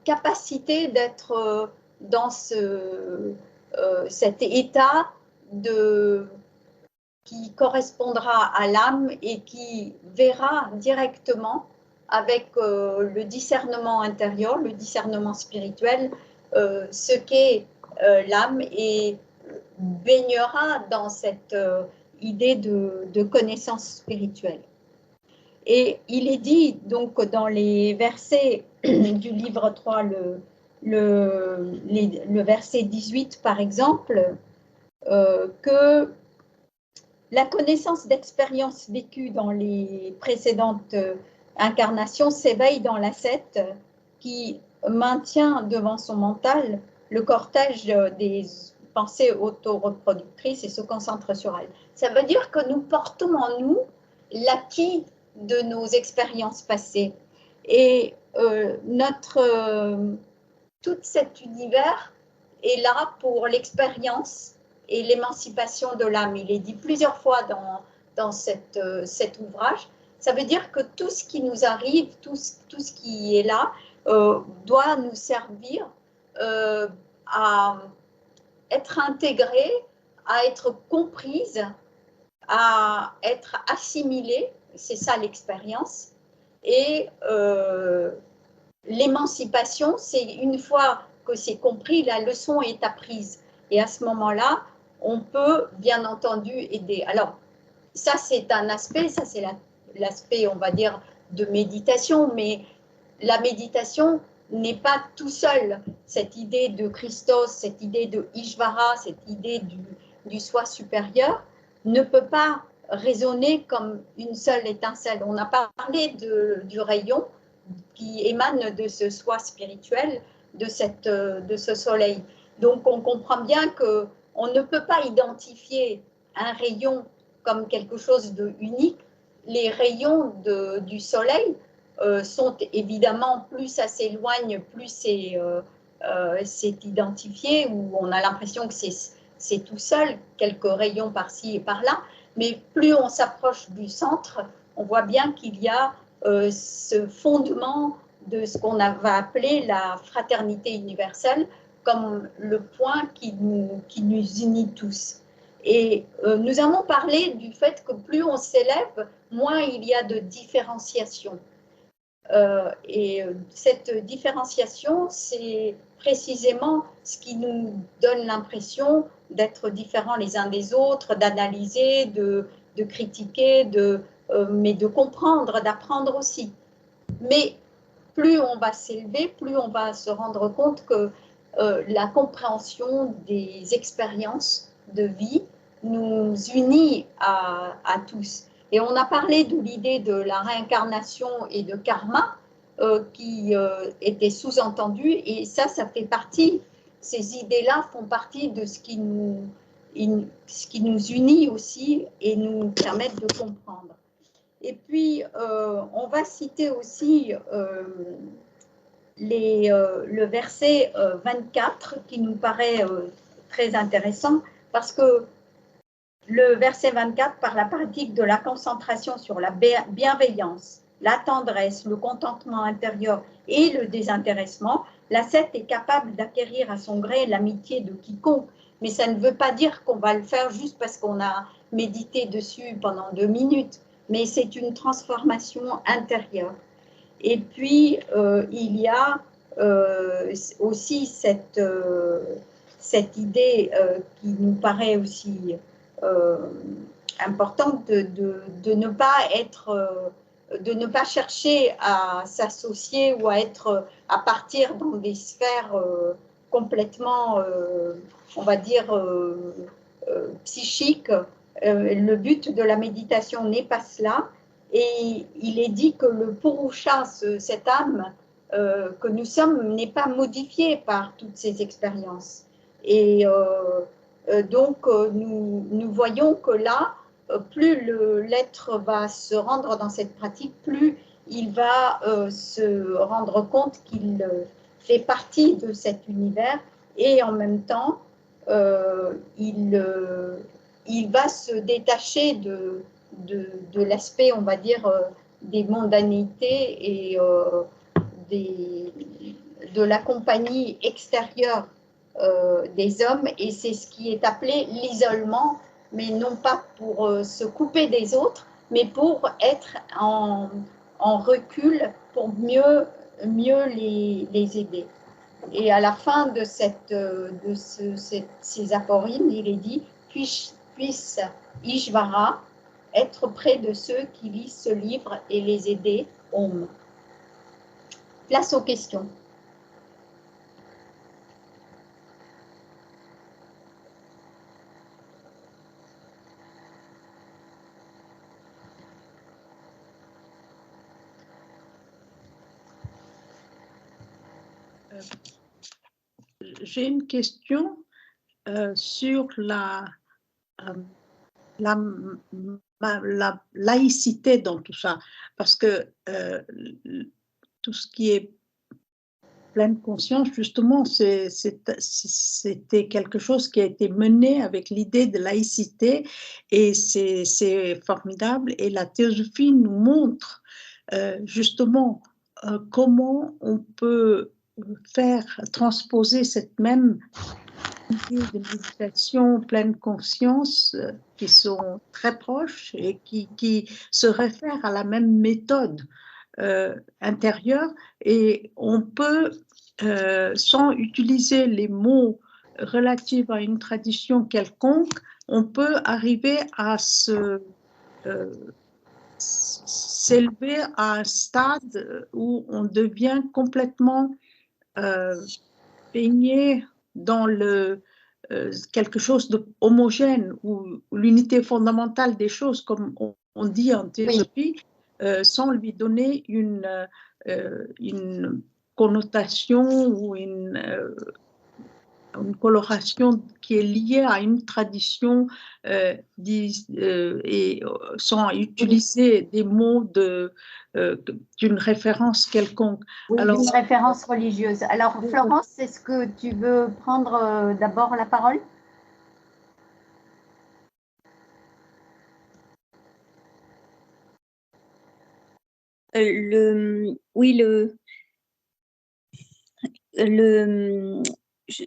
capacité d'être dans cet état qui correspondra à l'âme et qui verra directement avec le discernement intérieur, le discernement spirituel, ce qu'est l'âme et baignera dans cette idée de connaissance spirituelle. Et il est dit donc dans les versets du livre 3, le verset 18 par exemple, que la connaissance d'expériences vécues dans les précédentes incarnations s'éveille dans l'ascète qui maintient devant son mental le cortège des pensées auto-reproductrices et se concentre sur elles. Ça veut dire que nous portons en nous l'acquis de nos expériences passées. Et tout cet univers est là pour l'expérience et l'émancipation de l'âme. Il est dit plusieurs fois dans cet ouvrage. Ça veut dire que tout ce qui nous arrive, tout ce qui est là, doit nous servir à être intégré, à être comprise, à être assimilé, c'est ça l'expérience. Et l'émancipation, c'est une fois que c'est compris, la leçon est apprise. Et à ce moment-là, on peut bien entendu aider. Alors, ça c'est un aspect, ça c'est l'aspect, on va dire, de méditation, mais la méditation n'est pas tout seul. Cette idée de Christos, cette idée de Ishvara, cette idée du soi supérieur ne peut pas résonner comme une seule étincelle. On a parlé du rayon qui émane de ce soi spirituel, de ce soleil. Donc on comprend bien qu'on ne peut pas identifier un rayon comme quelque chose d'unique. Les rayons du soleil sont évidemment, plus ça s'éloigne, plus c'est identifié, ou on a l'impression que c'est tout seul, quelques rayons par-ci et par-là, mais plus on s'approche du centre, on voit bien qu'il y a ce fondement de ce qu'on va appeler la fraternité universelle comme le point qui nous unit tous. Et nous avons parlé du fait que plus on s'élève, moins il y a de différenciation. Et cette différenciation, c'est précisément ce qui nous donne l'impression d'être différents les uns des autres, d'analyser, de critiquer, mais de comprendre, d'apprendre aussi. Mais plus on va s'élever, plus on va se rendre compte que la compréhension des expériences de vie nous unit à tous. Et on a parlé de l'idée de la réincarnation et de karma qui était sous-entendue, et ça fait partie, ces idées-là font partie de ce qui nous unit aussi et nous permettent de comprendre. Et puis, on va citer aussi le verset 24 qui nous paraît très intéressant, parce que le verset 24, par la pratique de la concentration sur la bienveillance, la tendresse, le contentement intérieur et le désintéressement, l'ascète est capable d'acquérir à son gré l'amitié de quiconque. Mais ça ne veut pas dire qu'on va le faire juste parce qu'on a médité dessus pendant 2 minutes, mais c'est une transformation intérieure. Et puis, il y a aussi cette idée qui nous paraît aussi importante de ne pas être, de ne pas chercher à s'associer ou à partir dans des sphères complètement, on va dire, psychiques. Le but de la méditation n'est pas cela. Et il est dit que le Purusha, cette âme que nous sommes, n'est pas modifié par toutes ces expériences. Et donc, nous voyons que là, plus l'être va se rendre dans cette pratique, plus il va se rendre compte qu'il fait partie de cet univers, et en même temps, il va se détacher de l'aspect, on va dire, des mondanités et de la compagnie extérieure des hommes, et c'est ce qui est appelé l'isolement, mais non pas pour se couper des autres, mais pour être en recul, pour mieux les aider. Et à la fin de ces aporines, il est dit, puisse Ishvara être près de ceux qui lisent ce livre et les aider. Om. Place aux questions. J'ai une question sur la laïcité dans tout ça, parce que tout ce qui est pleine conscience, justement, c'était quelque chose qui a été mené avec l'idée de laïcité, et c'est formidable. Et la théosophie nous montre justement comment on peut faire transposer cette même idée de méditation pleine conscience qui sont très proches et qui se réfèrent à la même méthode intérieure, et on peut, sans utiliser les mots relatifs à une tradition quelconque, on peut arriver à s'élever à un stade où on devient complètement baigné dans quelque chose d'homogène, où l'unité fondamentale des choses, comme on dit en théosophie, sans lui donner une connotation ou une coloration qui est liée à une tradition, et sans utiliser des mots d'une référence quelconque. Oui, d'une référence religieuse. Alors, Florence, est-ce que tu veux prendre d'abord la parole ?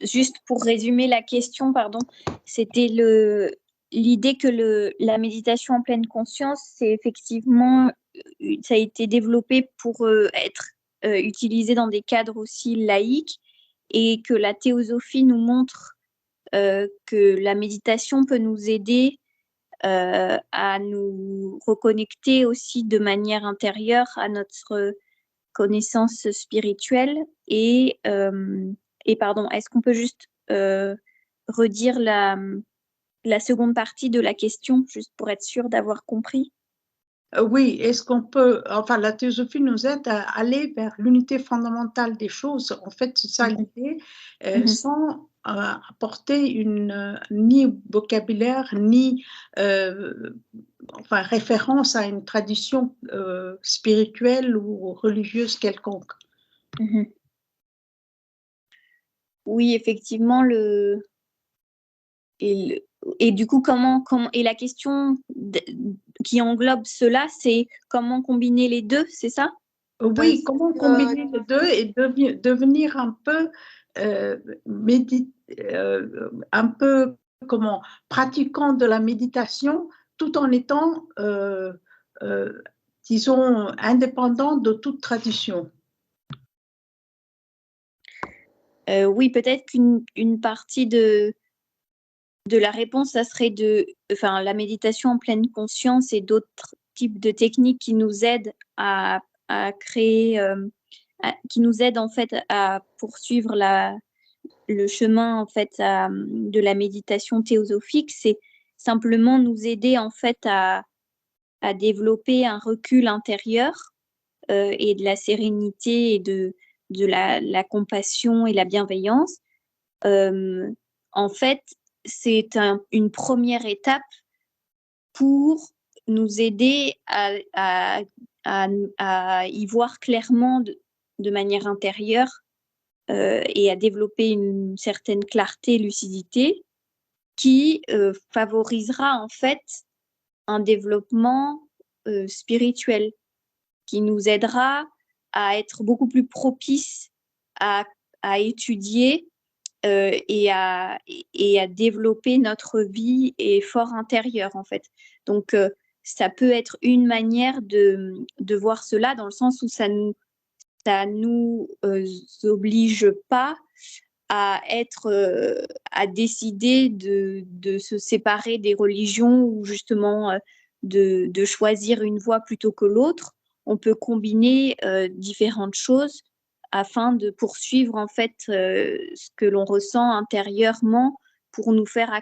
Juste pour résumer la question, pardon, c'était l'idée que la méditation en pleine conscience, c'est effectivement, ça a été développé pour être utilisé dans des cadres aussi laïques, et que la théosophie nous montre que la méditation peut nous aider à nous reconnecter aussi de manière intérieure à notre connaissance spirituelle. Et pardon, est-ce qu'on peut juste redire la seconde partie de la question, juste pour être sûr d'avoir compris? Oui, est-ce qu'on peut, enfin, la théosophie nous aide à aller vers l'unité fondamentale des choses. En fait, c'est ça l'idée, sans apporter ni vocabulaire, ni enfin, référence à une tradition spirituelle ou religieuse quelconque. Oui, effectivement, et du coup, et la question qui englobe cela, c'est comment combiner les deux, c'est ça? Oui, comment combiner les deux et devenir un peu un peu pratiquant de la méditation, tout en étant disons indépendant de toute tradition. Oui, peut-être qu'une partie de la réponse, ça serait la méditation en pleine conscience et d'autres types de techniques qui nous aident à créer, qui nous aident en fait à poursuivre le chemin en fait de la méditation théosophique. C'est simplement nous aider en fait à développer un recul intérieur et de la sérénité et de la compassion et la bienveillance. En fait, c'est une première étape pour nous aider à y voir clairement de manière intérieure et à développer une certaine clarté, lucidité qui favorisera en fait un développement spirituel qui nous aidera à être beaucoup plus propice à étudier et à développer notre vie et fort intérieur, en fait. Donc, ça peut être une manière de voir cela, dans le sens où ça nous oblige pas à décider de se séparer des religions ou justement de choisir une voie plutôt que l'autre. On peut combiner différentes choses afin de poursuivre en fait ce que l'on ressent intérieurement pour nous faire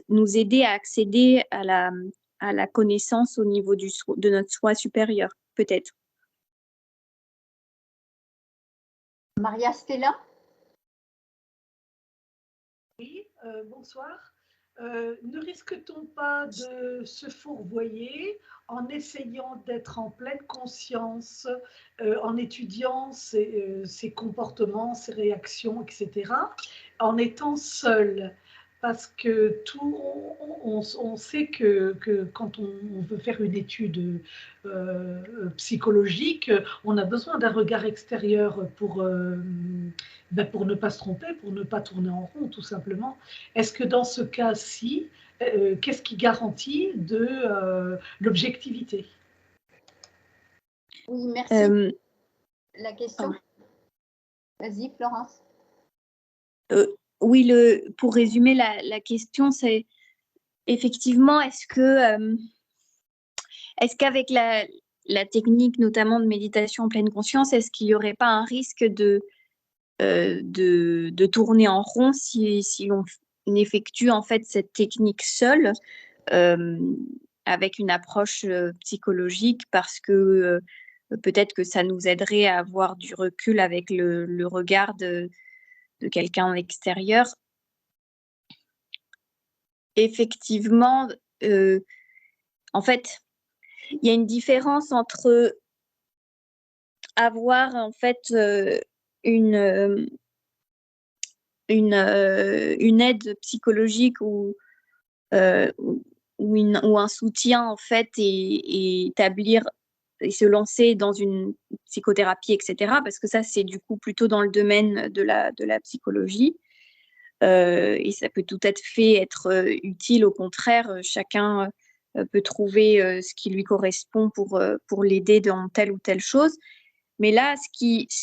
nous aider à accéder à la connaissance au niveau de notre soi supérieur, peut-être. Maria Stella? Oui, bonsoir. Ne risque-t-on pas de se fourvoyer en essayant d'être en pleine conscience, en étudiant ses comportements, ses réactions, etc., en étant seul? Parce que on sait que quand on veut faire une étude psychologique, on a besoin d'un regard extérieur pour ne pas se tromper, pour ne pas tourner en rond, tout simplement. Est-ce que dans ce cas-ci, qu'est-ce qui garantit de l'objectivité? Oui, merci. La question? Vas-y, Florence. Oui, pour résumer la question, c'est effectivement, est-ce qu'avec la technique notamment de méditation en pleine conscience, est-ce qu'il n'y aurait pas un risque de tourner en rond si on effectue en fait cette technique seule avec une approche psychologique, parce que peut-être que ça nous aiderait à avoir du recul avec le regard de quelqu'un extérieur. Effectivement, en fait, il y a une différence entre avoir en fait une aide psychologique ou un soutien en fait et établir et se lancer dans une psychothérapie, etc. Parce que ça, c'est du coup plutôt dans le domaine de la psychologie. Et ça peut tout à fait être utile. Au contraire, chacun peut trouver ce qui lui correspond pour l'aider dans telle ou telle chose. Mais là, ce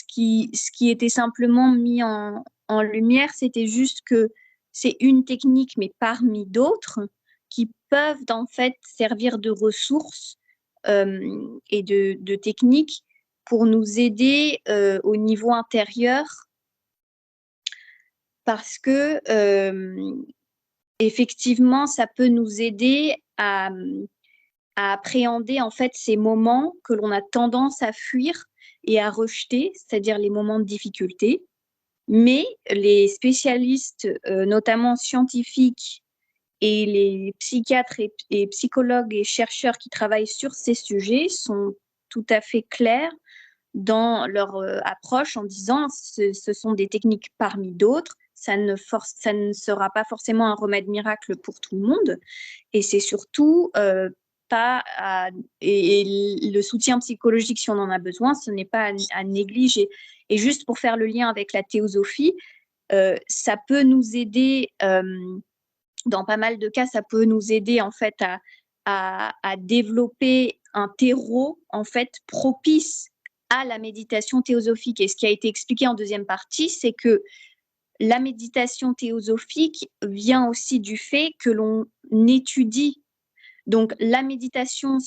qui était simplement mis en lumière, c'était juste que c'est une technique, mais parmi d'autres, qui peuvent en fait servir de ressources et de techniques pour nous aider au niveau intérieur, parce que effectivement, ça peut nous aider à appréhender en fait ces moments que l'on a tendance à fuir et à rejeter, c'est-à-dire les moments de difficulté. Mais les spécialistes, notamment scientifiques, et les psychiatres et psychologues et chercheurs qui travaillent sur ces sujets sont tout à fait clairs dans leur approche en disant ce sont des techniques parmi d'autres, ça ne sera pas forcément un remède miracle pour tout le monde, et c'est surtout pas et le soutien psychologique, si on en a besoin, ce n'est pas à négliger. Et juste pour faire le lien avec la théosophie, ça peut nous aider, dans pas mal de cas, ça peut nous aider en fait à développer un terreau en fait propice à la méditation théosophique. Et ce qui a été expliqué en deuxième partie, c'est que la méditation théosophique vient aussi du fait que l'on étudie. Donc, la méditation,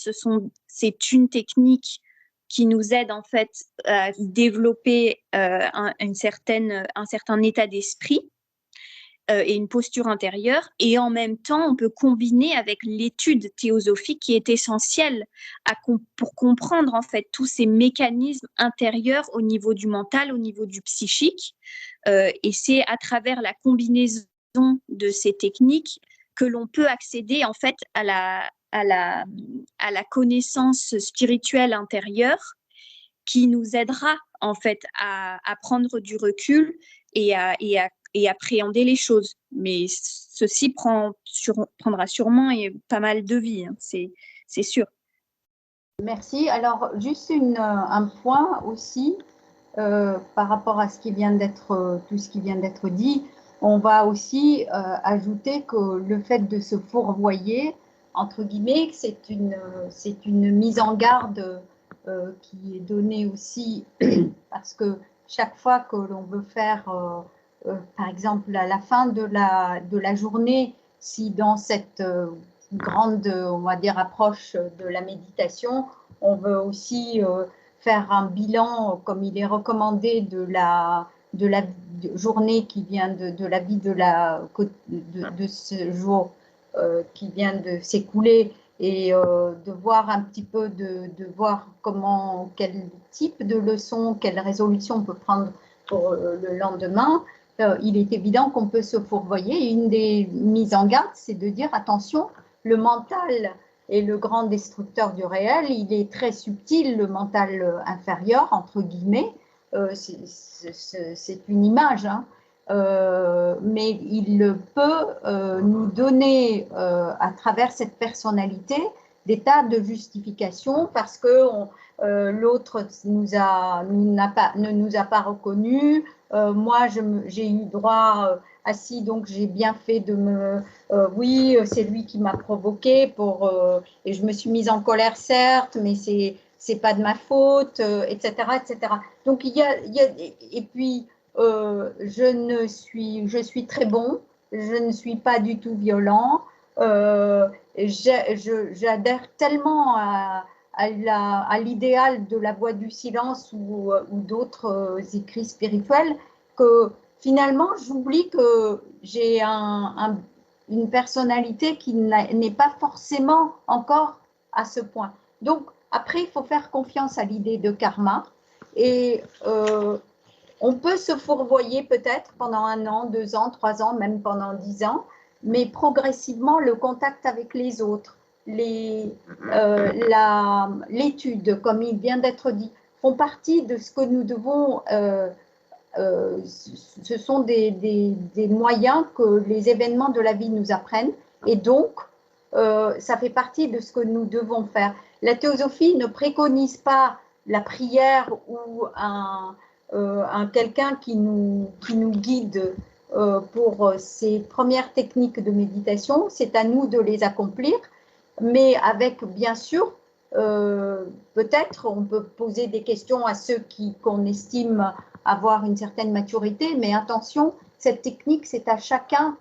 c'est une technique qui nous aide en fait à développer un certain état d'esprit et une posture intérieure. Et en même temps, on peut combiner avec l'étude théosophique qui est essentielle pour comprendre en fait tous ces mécanismes intérieurs au niveau du mental, au niveau du psychique. Et c'est à travers la combinaison de ces techniques que l'on peut accéder en fait à la connaissance spirituelle intérieure, qui nous aidera en fait à prendre du recul et à et appréhender les choses. Mais ceci prendra sûrement pas mal de vie, hein, c'est sûr. Merci. Alors, juste un point aussi par rapport à ce qui vient d'être, tout ce qui vient d'être dit. On va aussi ajouter que le fait de se fourvoyer, entre guillemets, c'est une mise en garde qui est donnée aussi parce que chaque fois que l'on veut faire, par exemple, à la fin de la journée, si dans cette grande, on va dire, approche de la méditation, on veut aussi faire un bilan, comme il est recommandé, de la journée qui vient de la vie de ce jour qui vient de s'écouler et de voir un petit peu, de voir quel type de leçon, quelle résolution on peut prendre pour le lendemain. Il est évident qu'on peut se fourvoyer. Une des mises en garde, c'est de dire attention, le mental est le grand destructeur du réel, il est très subtil, le mental inférieur, entre guillemets, c'est une image, hein. Mais il peut nous donner, à travers cette personnalité, des tas de justifications parce que l'autre ne nous a pas reconnus. Moi, j'ai eu droit assis, donc j'ai bien fait de me... oui, c'est lui qui m'a provoqué et je me suis mise en colère, certes, mais c'est pas de ma faute, etc., etc. Donc, et puis, je suis très bon, je ne suis pas du tout violent, j'adhère tellement à l'idéal de la voie du silence ou d'autres écrits spirituels que finalement j'oublie que j'ai une personnalité qui n'est pas forcément encore à ce point. Donc après il faut faire confiance à l'idée de karma et on peut se fourvoyer peut-être pendant 1 an, 2 ans, 3 ans, même pendant 10 ans, mais progressivement, le contact avec les autres, l'étude, comme il vient d'être dit, font partie de ce que nous devons. Ce sont des moyens que les événements de la vie nous apprennent, et donc, ça fait partie de ce que nous devons faire. La théosophie ne préconise pas la prière ou quelqu'un qui nous guide pour ces premières techniques de méditation. C'est à nous de les accomplir, mais avec, bien sûr, peut-être on peut poser des questions à ceux qu'on estime avoir une certaine maturité, mais attention, cette technique, c'est à chacun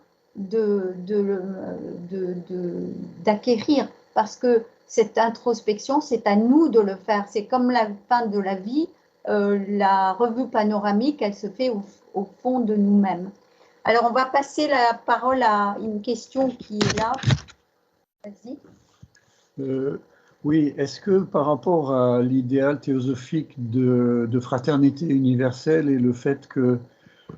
d'acquérir, parce que cette introspection, c'est à nous de le faire. C'est comme la fin de la vie, la revue panoramique, elle se fait au fond de nous-mêmes. Alors, on va passer la parole à une question qui est là. Vas-y. Oui, est-ce que par rapport à l'idéal théosophique de fraternité universelle et le fait que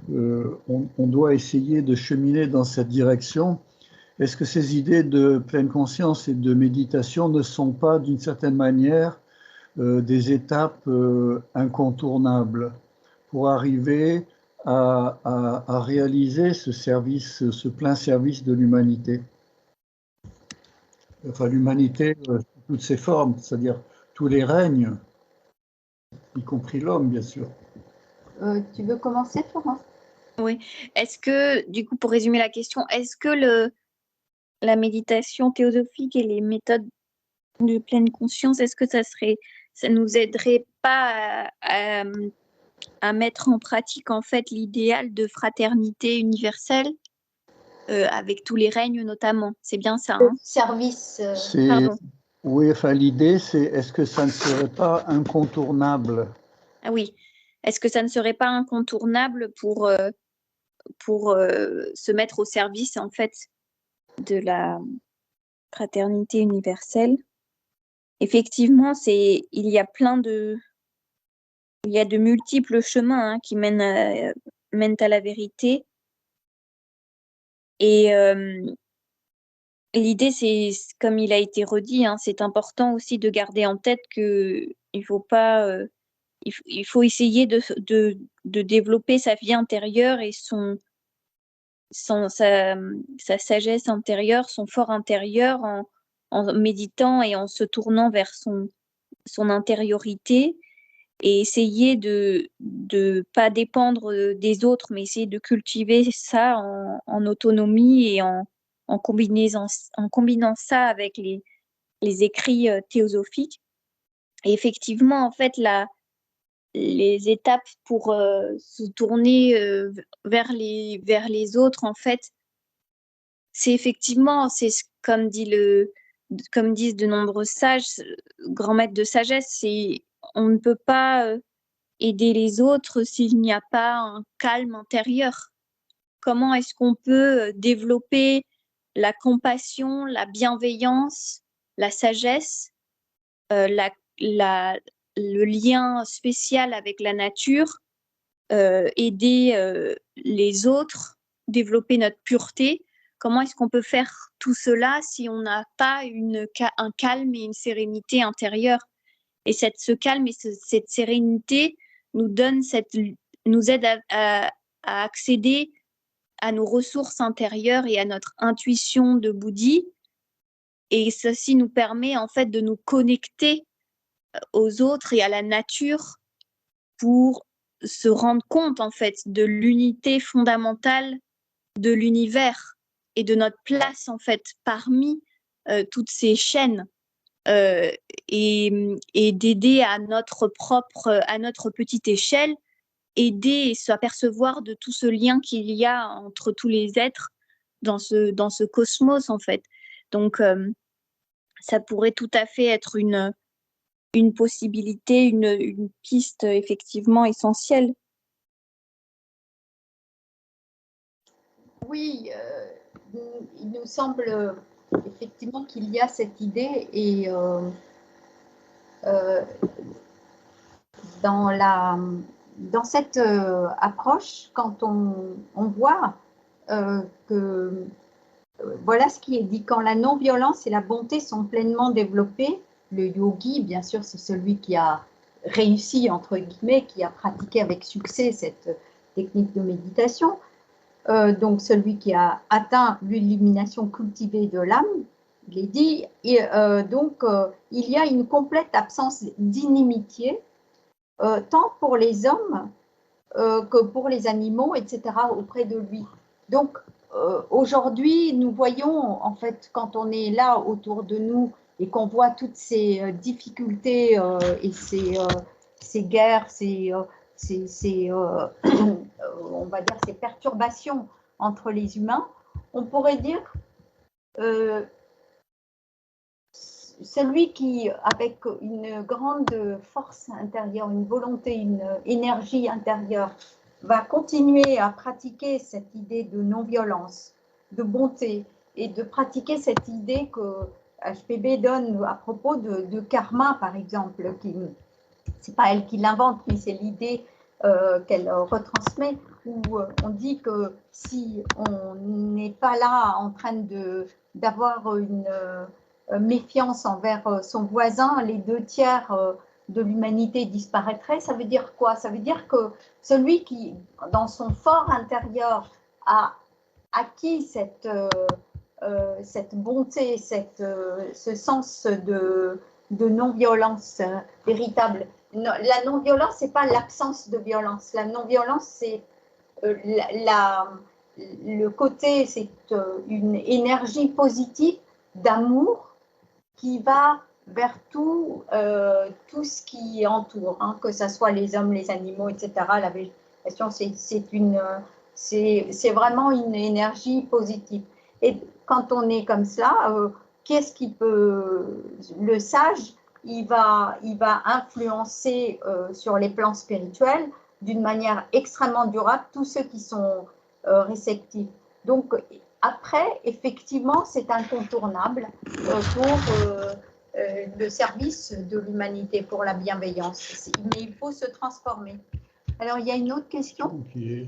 on doit essayer de cheminer dans cette direction, est-ce que ces idées de pleine conscience et de méditation ne sont pas d'une certaine manière des étapes incontournables pour arriver à réaliser ce plein service de l'humanité? Enfin, l'humanité sous toutes ses formes, c'est-à-dire tous les règnes, y compris l'homme, bien sûr. Tu veux commencer, Florence? Oui. Est-ce que, du coup, pour résumer la question, est-ce que la méditation théosophique et les méthodes de pleine conscience, est-ce que ça nous aiderait pas à mettre en pratique en fait l'idéal de fraternité universelle avec tous les règnes notamment? C'est bien ça, hein? Service. Pardon. Oui, enfin l'idée c'est est-ce que ça ne serait pas incontournable? Ah oui. Est-ce que ça ne serait pas incontournable pour se mettre au service en fait de la fraternité universelle? Effectivement, il y a de multiples chemins hein, qui mènent à la vérité. Et l'idée, c'est, comme il a été redit, hein, c'est important aussi de garder en tête que il faut pas, il faut essayer de développer sa vie intérieure et sa sagesse intérieure, son fort intérieur en méditant et en se tournant vers son intériorité et essayer de pas dépendre des autres, mais essayer de cultiver ça en autonomie et en combinant ça avec les écrits théosophiques. Et effectivement, en fait, les étapes pour se tourner vers les autres, en fait, c'est effectivement, comme disent de nombreux sages, grands maîtres de sagesse, on ne peut pas aider les autres s'il n'y a pas un calme intérieur. Comment est-ce qu'on peut développer la compassion, la bienveillance, la sagesse, le lien spécial avec la nature, aider les autres, développer notre pureté? Comment est-ce qu'on peut faire tout cela si on n'a pas un calme et une sérénité intérieure? Et ce calme et cette sérénité nous aide à accéder à nos ressources intérieures et à notre intuition de Bouddhi. Et ceci nous permet en fait de nous connecter aux autres et à la nature pour se rendre compte en fait de l'unité fondamentale de l'univers et de notre place en fait parmi toutes ces chaînes. Et d'aider à notre petite échelle, aider et s'apercevoir de tout ce lien qu'il y a entre tous les êtres dans ce cosmos en fait. Donc ça pourrait tout à fait être une possibilité, une piste effectivement essentielle. Oui, il nous semble effectivement qu'il y a cette idée et dans cette approche, quand on voit que voilà ce qui est dit, quand la non-violence et la bonté sont pleinement développées, le yogi, bien sûr, c'est celui qui a réussi, entre guillemets, qui a pratiqué avec succès cette technique de méditation, donc celui qui a atteint l'illumination cultivée de l'âme, il est dit, et donc il y a une complète absence d'inimitié, tant pour les hommes que pour les animaux, etc., auprès de lui. Donc aujourd'hui, nous voyons, en fait, quand on est là autour de nous et qu'on voit toutes ces difficultés et ces guerres, on va dire ces perturbations entre les humains, on pourrait dire celui qui, avec une grande force intérieure, une volonté, une énergie intérieure, va continuer à pratiquer cette idée de non-violence, de bonté, et de pratiquer cette idée que HPB donne à propos de karma, par exemple, c'est pas elle qui l'invente, mais c'est l'idée qu'elle retransmet, où on dit que si on n'est pas là en train d'avoir une méfiance envers son voisin, les 2/3 de l'humanité disparaîtraient. Ça veut dire quoi? Ça veut dire que celui qui, dans son fort intérieur, a acquis cette bonté, ce sens de non-violence véritable. La non-violence, ce n'est pas l'absence de violence. La non-violence, c'est le côté, c'est une énergie positive d'amour qui va vers tout ce qui entoure, hein, que ce soit les hommes, les animaux, etc. La végétation, c'est vraiment une énergie positive. Et quand on est comme cela, qu'est-ce qui peut... Le sage, il va influencer sur les plans spirituels d'une manière extrêmement durable tous ceux qui sont réceptifs. Donc, après, effectivement, c'est incontournable pour le service de l'humanité, pour la bienveillance. Mais il faut se transformer. Alors, il y a une autre question. Okay.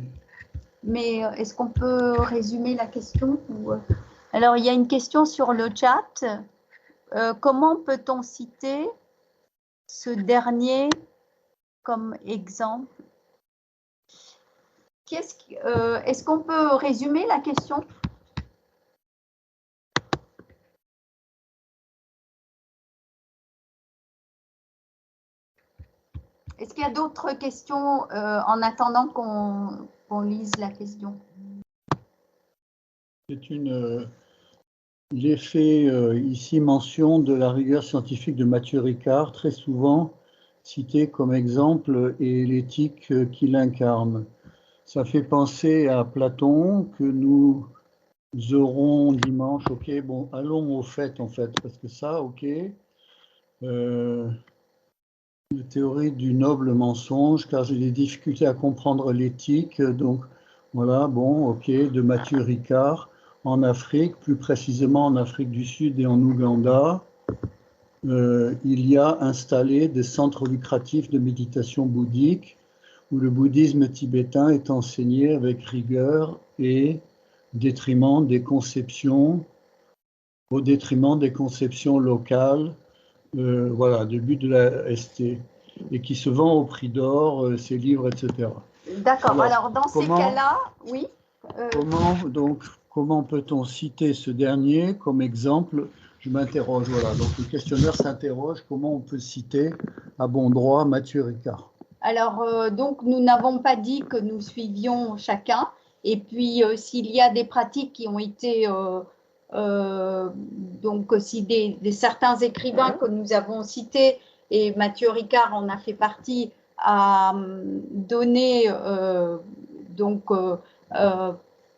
Mais est-ce qu'on peut résumer la question ou... Alors, il y a une question sur le chat. Comment peut-on citer ce dernier comme exemple? Est-ce qu'on peut résumer la question? Est-ce qu'il y a d'autres questions en attendant qu'on lise la question? Il est fait ici mention de la rigueur scientifique de Mathieu Ricard, très souvent cité comme exemple, et l'éthique qu'il incarne. Ça fait penser à Platon que nous aurons dimanche. Ok, bon, allons au fait en fait, parce que ça, ok. La théorie du noble mensonge, car j'ai des difficultés à comprendre l'éthique. Donc voilà, bon, ok, de Mathieu Ricard en Afrique, plus précisément en Afrique du Sud et en Ouganda. Il y a installé des centres lucratifs de méditation bouddhique où le bouddhisme tibétain est enseigné avec rigueur et au détriment des conceptions locales, voilà, du but de la ST, et qui se vend au prix d'or, ses livres, etc. D'accord, alors dans ces cas-là, oui. Comment peut-on citer ce dernier comme exemple? Je m'interroge, voilà, donc le questionnaire s'interroge, comment on peut citer à bon droit Mathieu Ricard? Alors, donc, nous n'avons pas dit que nous suivions chacun. Et puis, s'il y a des pratiques qui ont été, donc, si certains écrivains que nous avons cités, et Mathieu Ricard en a fait partie, a donné,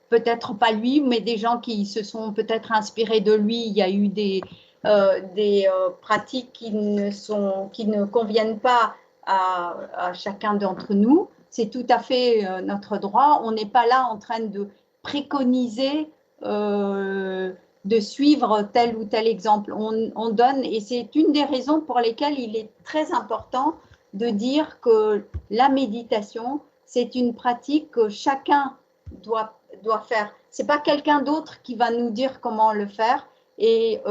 peut-être pas lui, mais des gens qui se sont peut-être inspirés de lui. Il y a eu des pratiques qui ne conviennent pas à chacun d'entre nous. C'est tout à fait notre droit. On n'est pas là en train de préconiser de suivre tel ou tel exemple. On donne, et c'est une des raisons pour lesquelles il est très important de dire que la méditation, c'est une pratique que chacun doit faire. Ce n'est pas quelqu'un d'autre qui va nous dire comment le faire. Et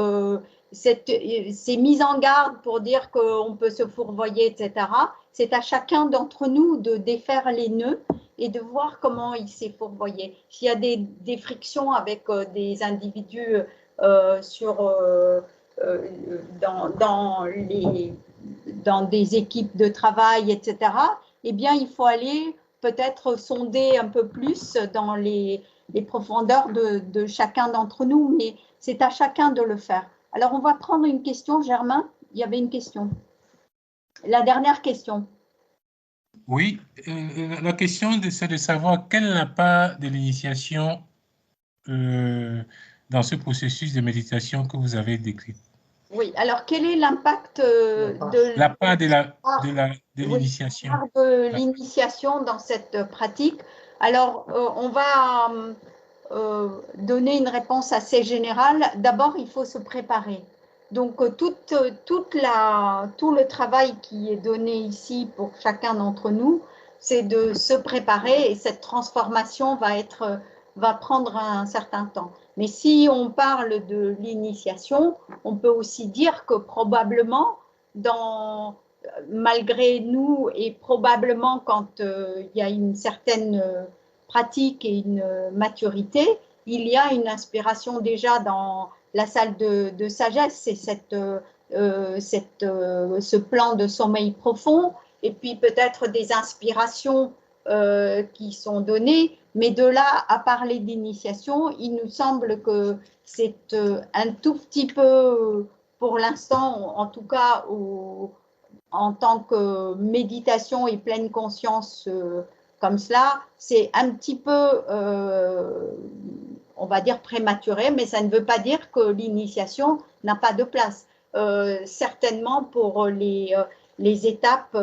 ces mises en garde pour dire qu'on peut se fourvoyer, etc., c'est à chacun d'entre nous de défaire les nœuds et de voir comment il s'est fourvoyé. S'il y a des frictions avec des individus dans des équipes de travail, etc., eh bien, il faut aller peut-être sonder un peu plus dans les profondeurs de chacun d'entre nous, mais c'est à chacun de le faire. Alors, on va prendre une question, Germain. Il y avait une question. La dernière question. Oui, la question, c'est de savoir quelle est la part de l'initiation dans ce processus de méditation que vous avez décrit. Oui, alors quel est l'impact la part de l'initiation? Oui, de l'initiation dans cette pratique. Alors, on va donner une réponse assez générale. D'abord, il faut se préparer. Donc, tout le travail qui est donné ici pour chacun d'entre nous, c'est de se préparer, et cette transformation va prendre un certain temps. Mais si on parle de l'initiation, on peut aussi dire que probablement, malgré nous, et probablement quand il y a une certaine pratique et une maturité, il y a une inspiration déjà dans la salle de sagesse, c'est ce plan de sommeil profond, et puis peut-être des inspirations qui sont données, mais de là à parler d'initiation, il nous semble que c'est un tout petit peu, pour l'instant, en tout cas, en tant que méditation et pleine conscience comme cela, c'est un petit peu, on va dire, prématuré, mais ça ne veut pas dire que l'initiation n'a pas de place. Certainement pour les étapes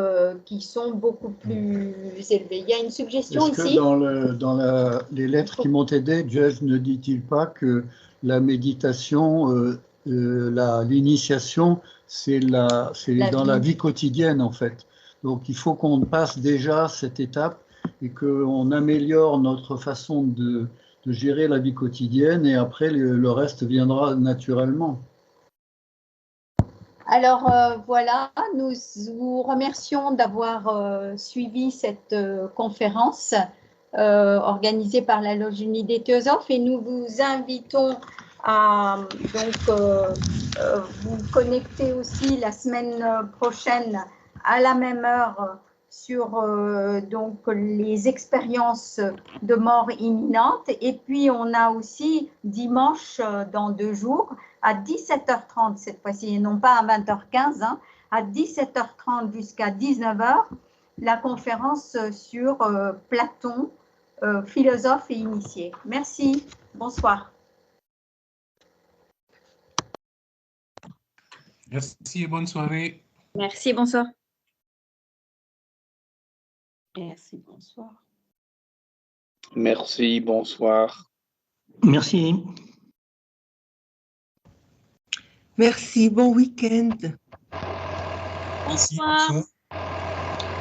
qui sont beaucoup plus élevées. Il y a une suggestion ici. Est-ce que dans les lettres qui m'ont aidé, Jeff ne dit-il pas que la méditation, l'initiation, c'est dans la vie quotidienne en fait. Donc il faut qu'on passe déjà cette étape et qu'on améliore notre façon de gérer la vie quotidienne, et après le reste viendra naturellement. Alors voilà, nous vous remercions d'avoir suivi cette conférence. organisé par la Loge Unie des Théosophes, et nous vous invitons à vous connecter aussi la semaine prochaine à la même heure sur donc les expériences de mort imminente. Et puis on a aussi dimanche dans 2 jours à 17h30 cette fois-ci, et non pas à 20h15, hein, à 17h30 jusqu'à 19h, la conférence sur Platon, philosophe et initié. Merci, bonsoir. Merci et bonne soirée. Merci, bonsoir. Merci, bonsoir. Merci, bonsoir. Merci. Merci, bon week-end. Merci, Bonsoir. bonsoir.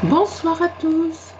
Bonsoir à tous.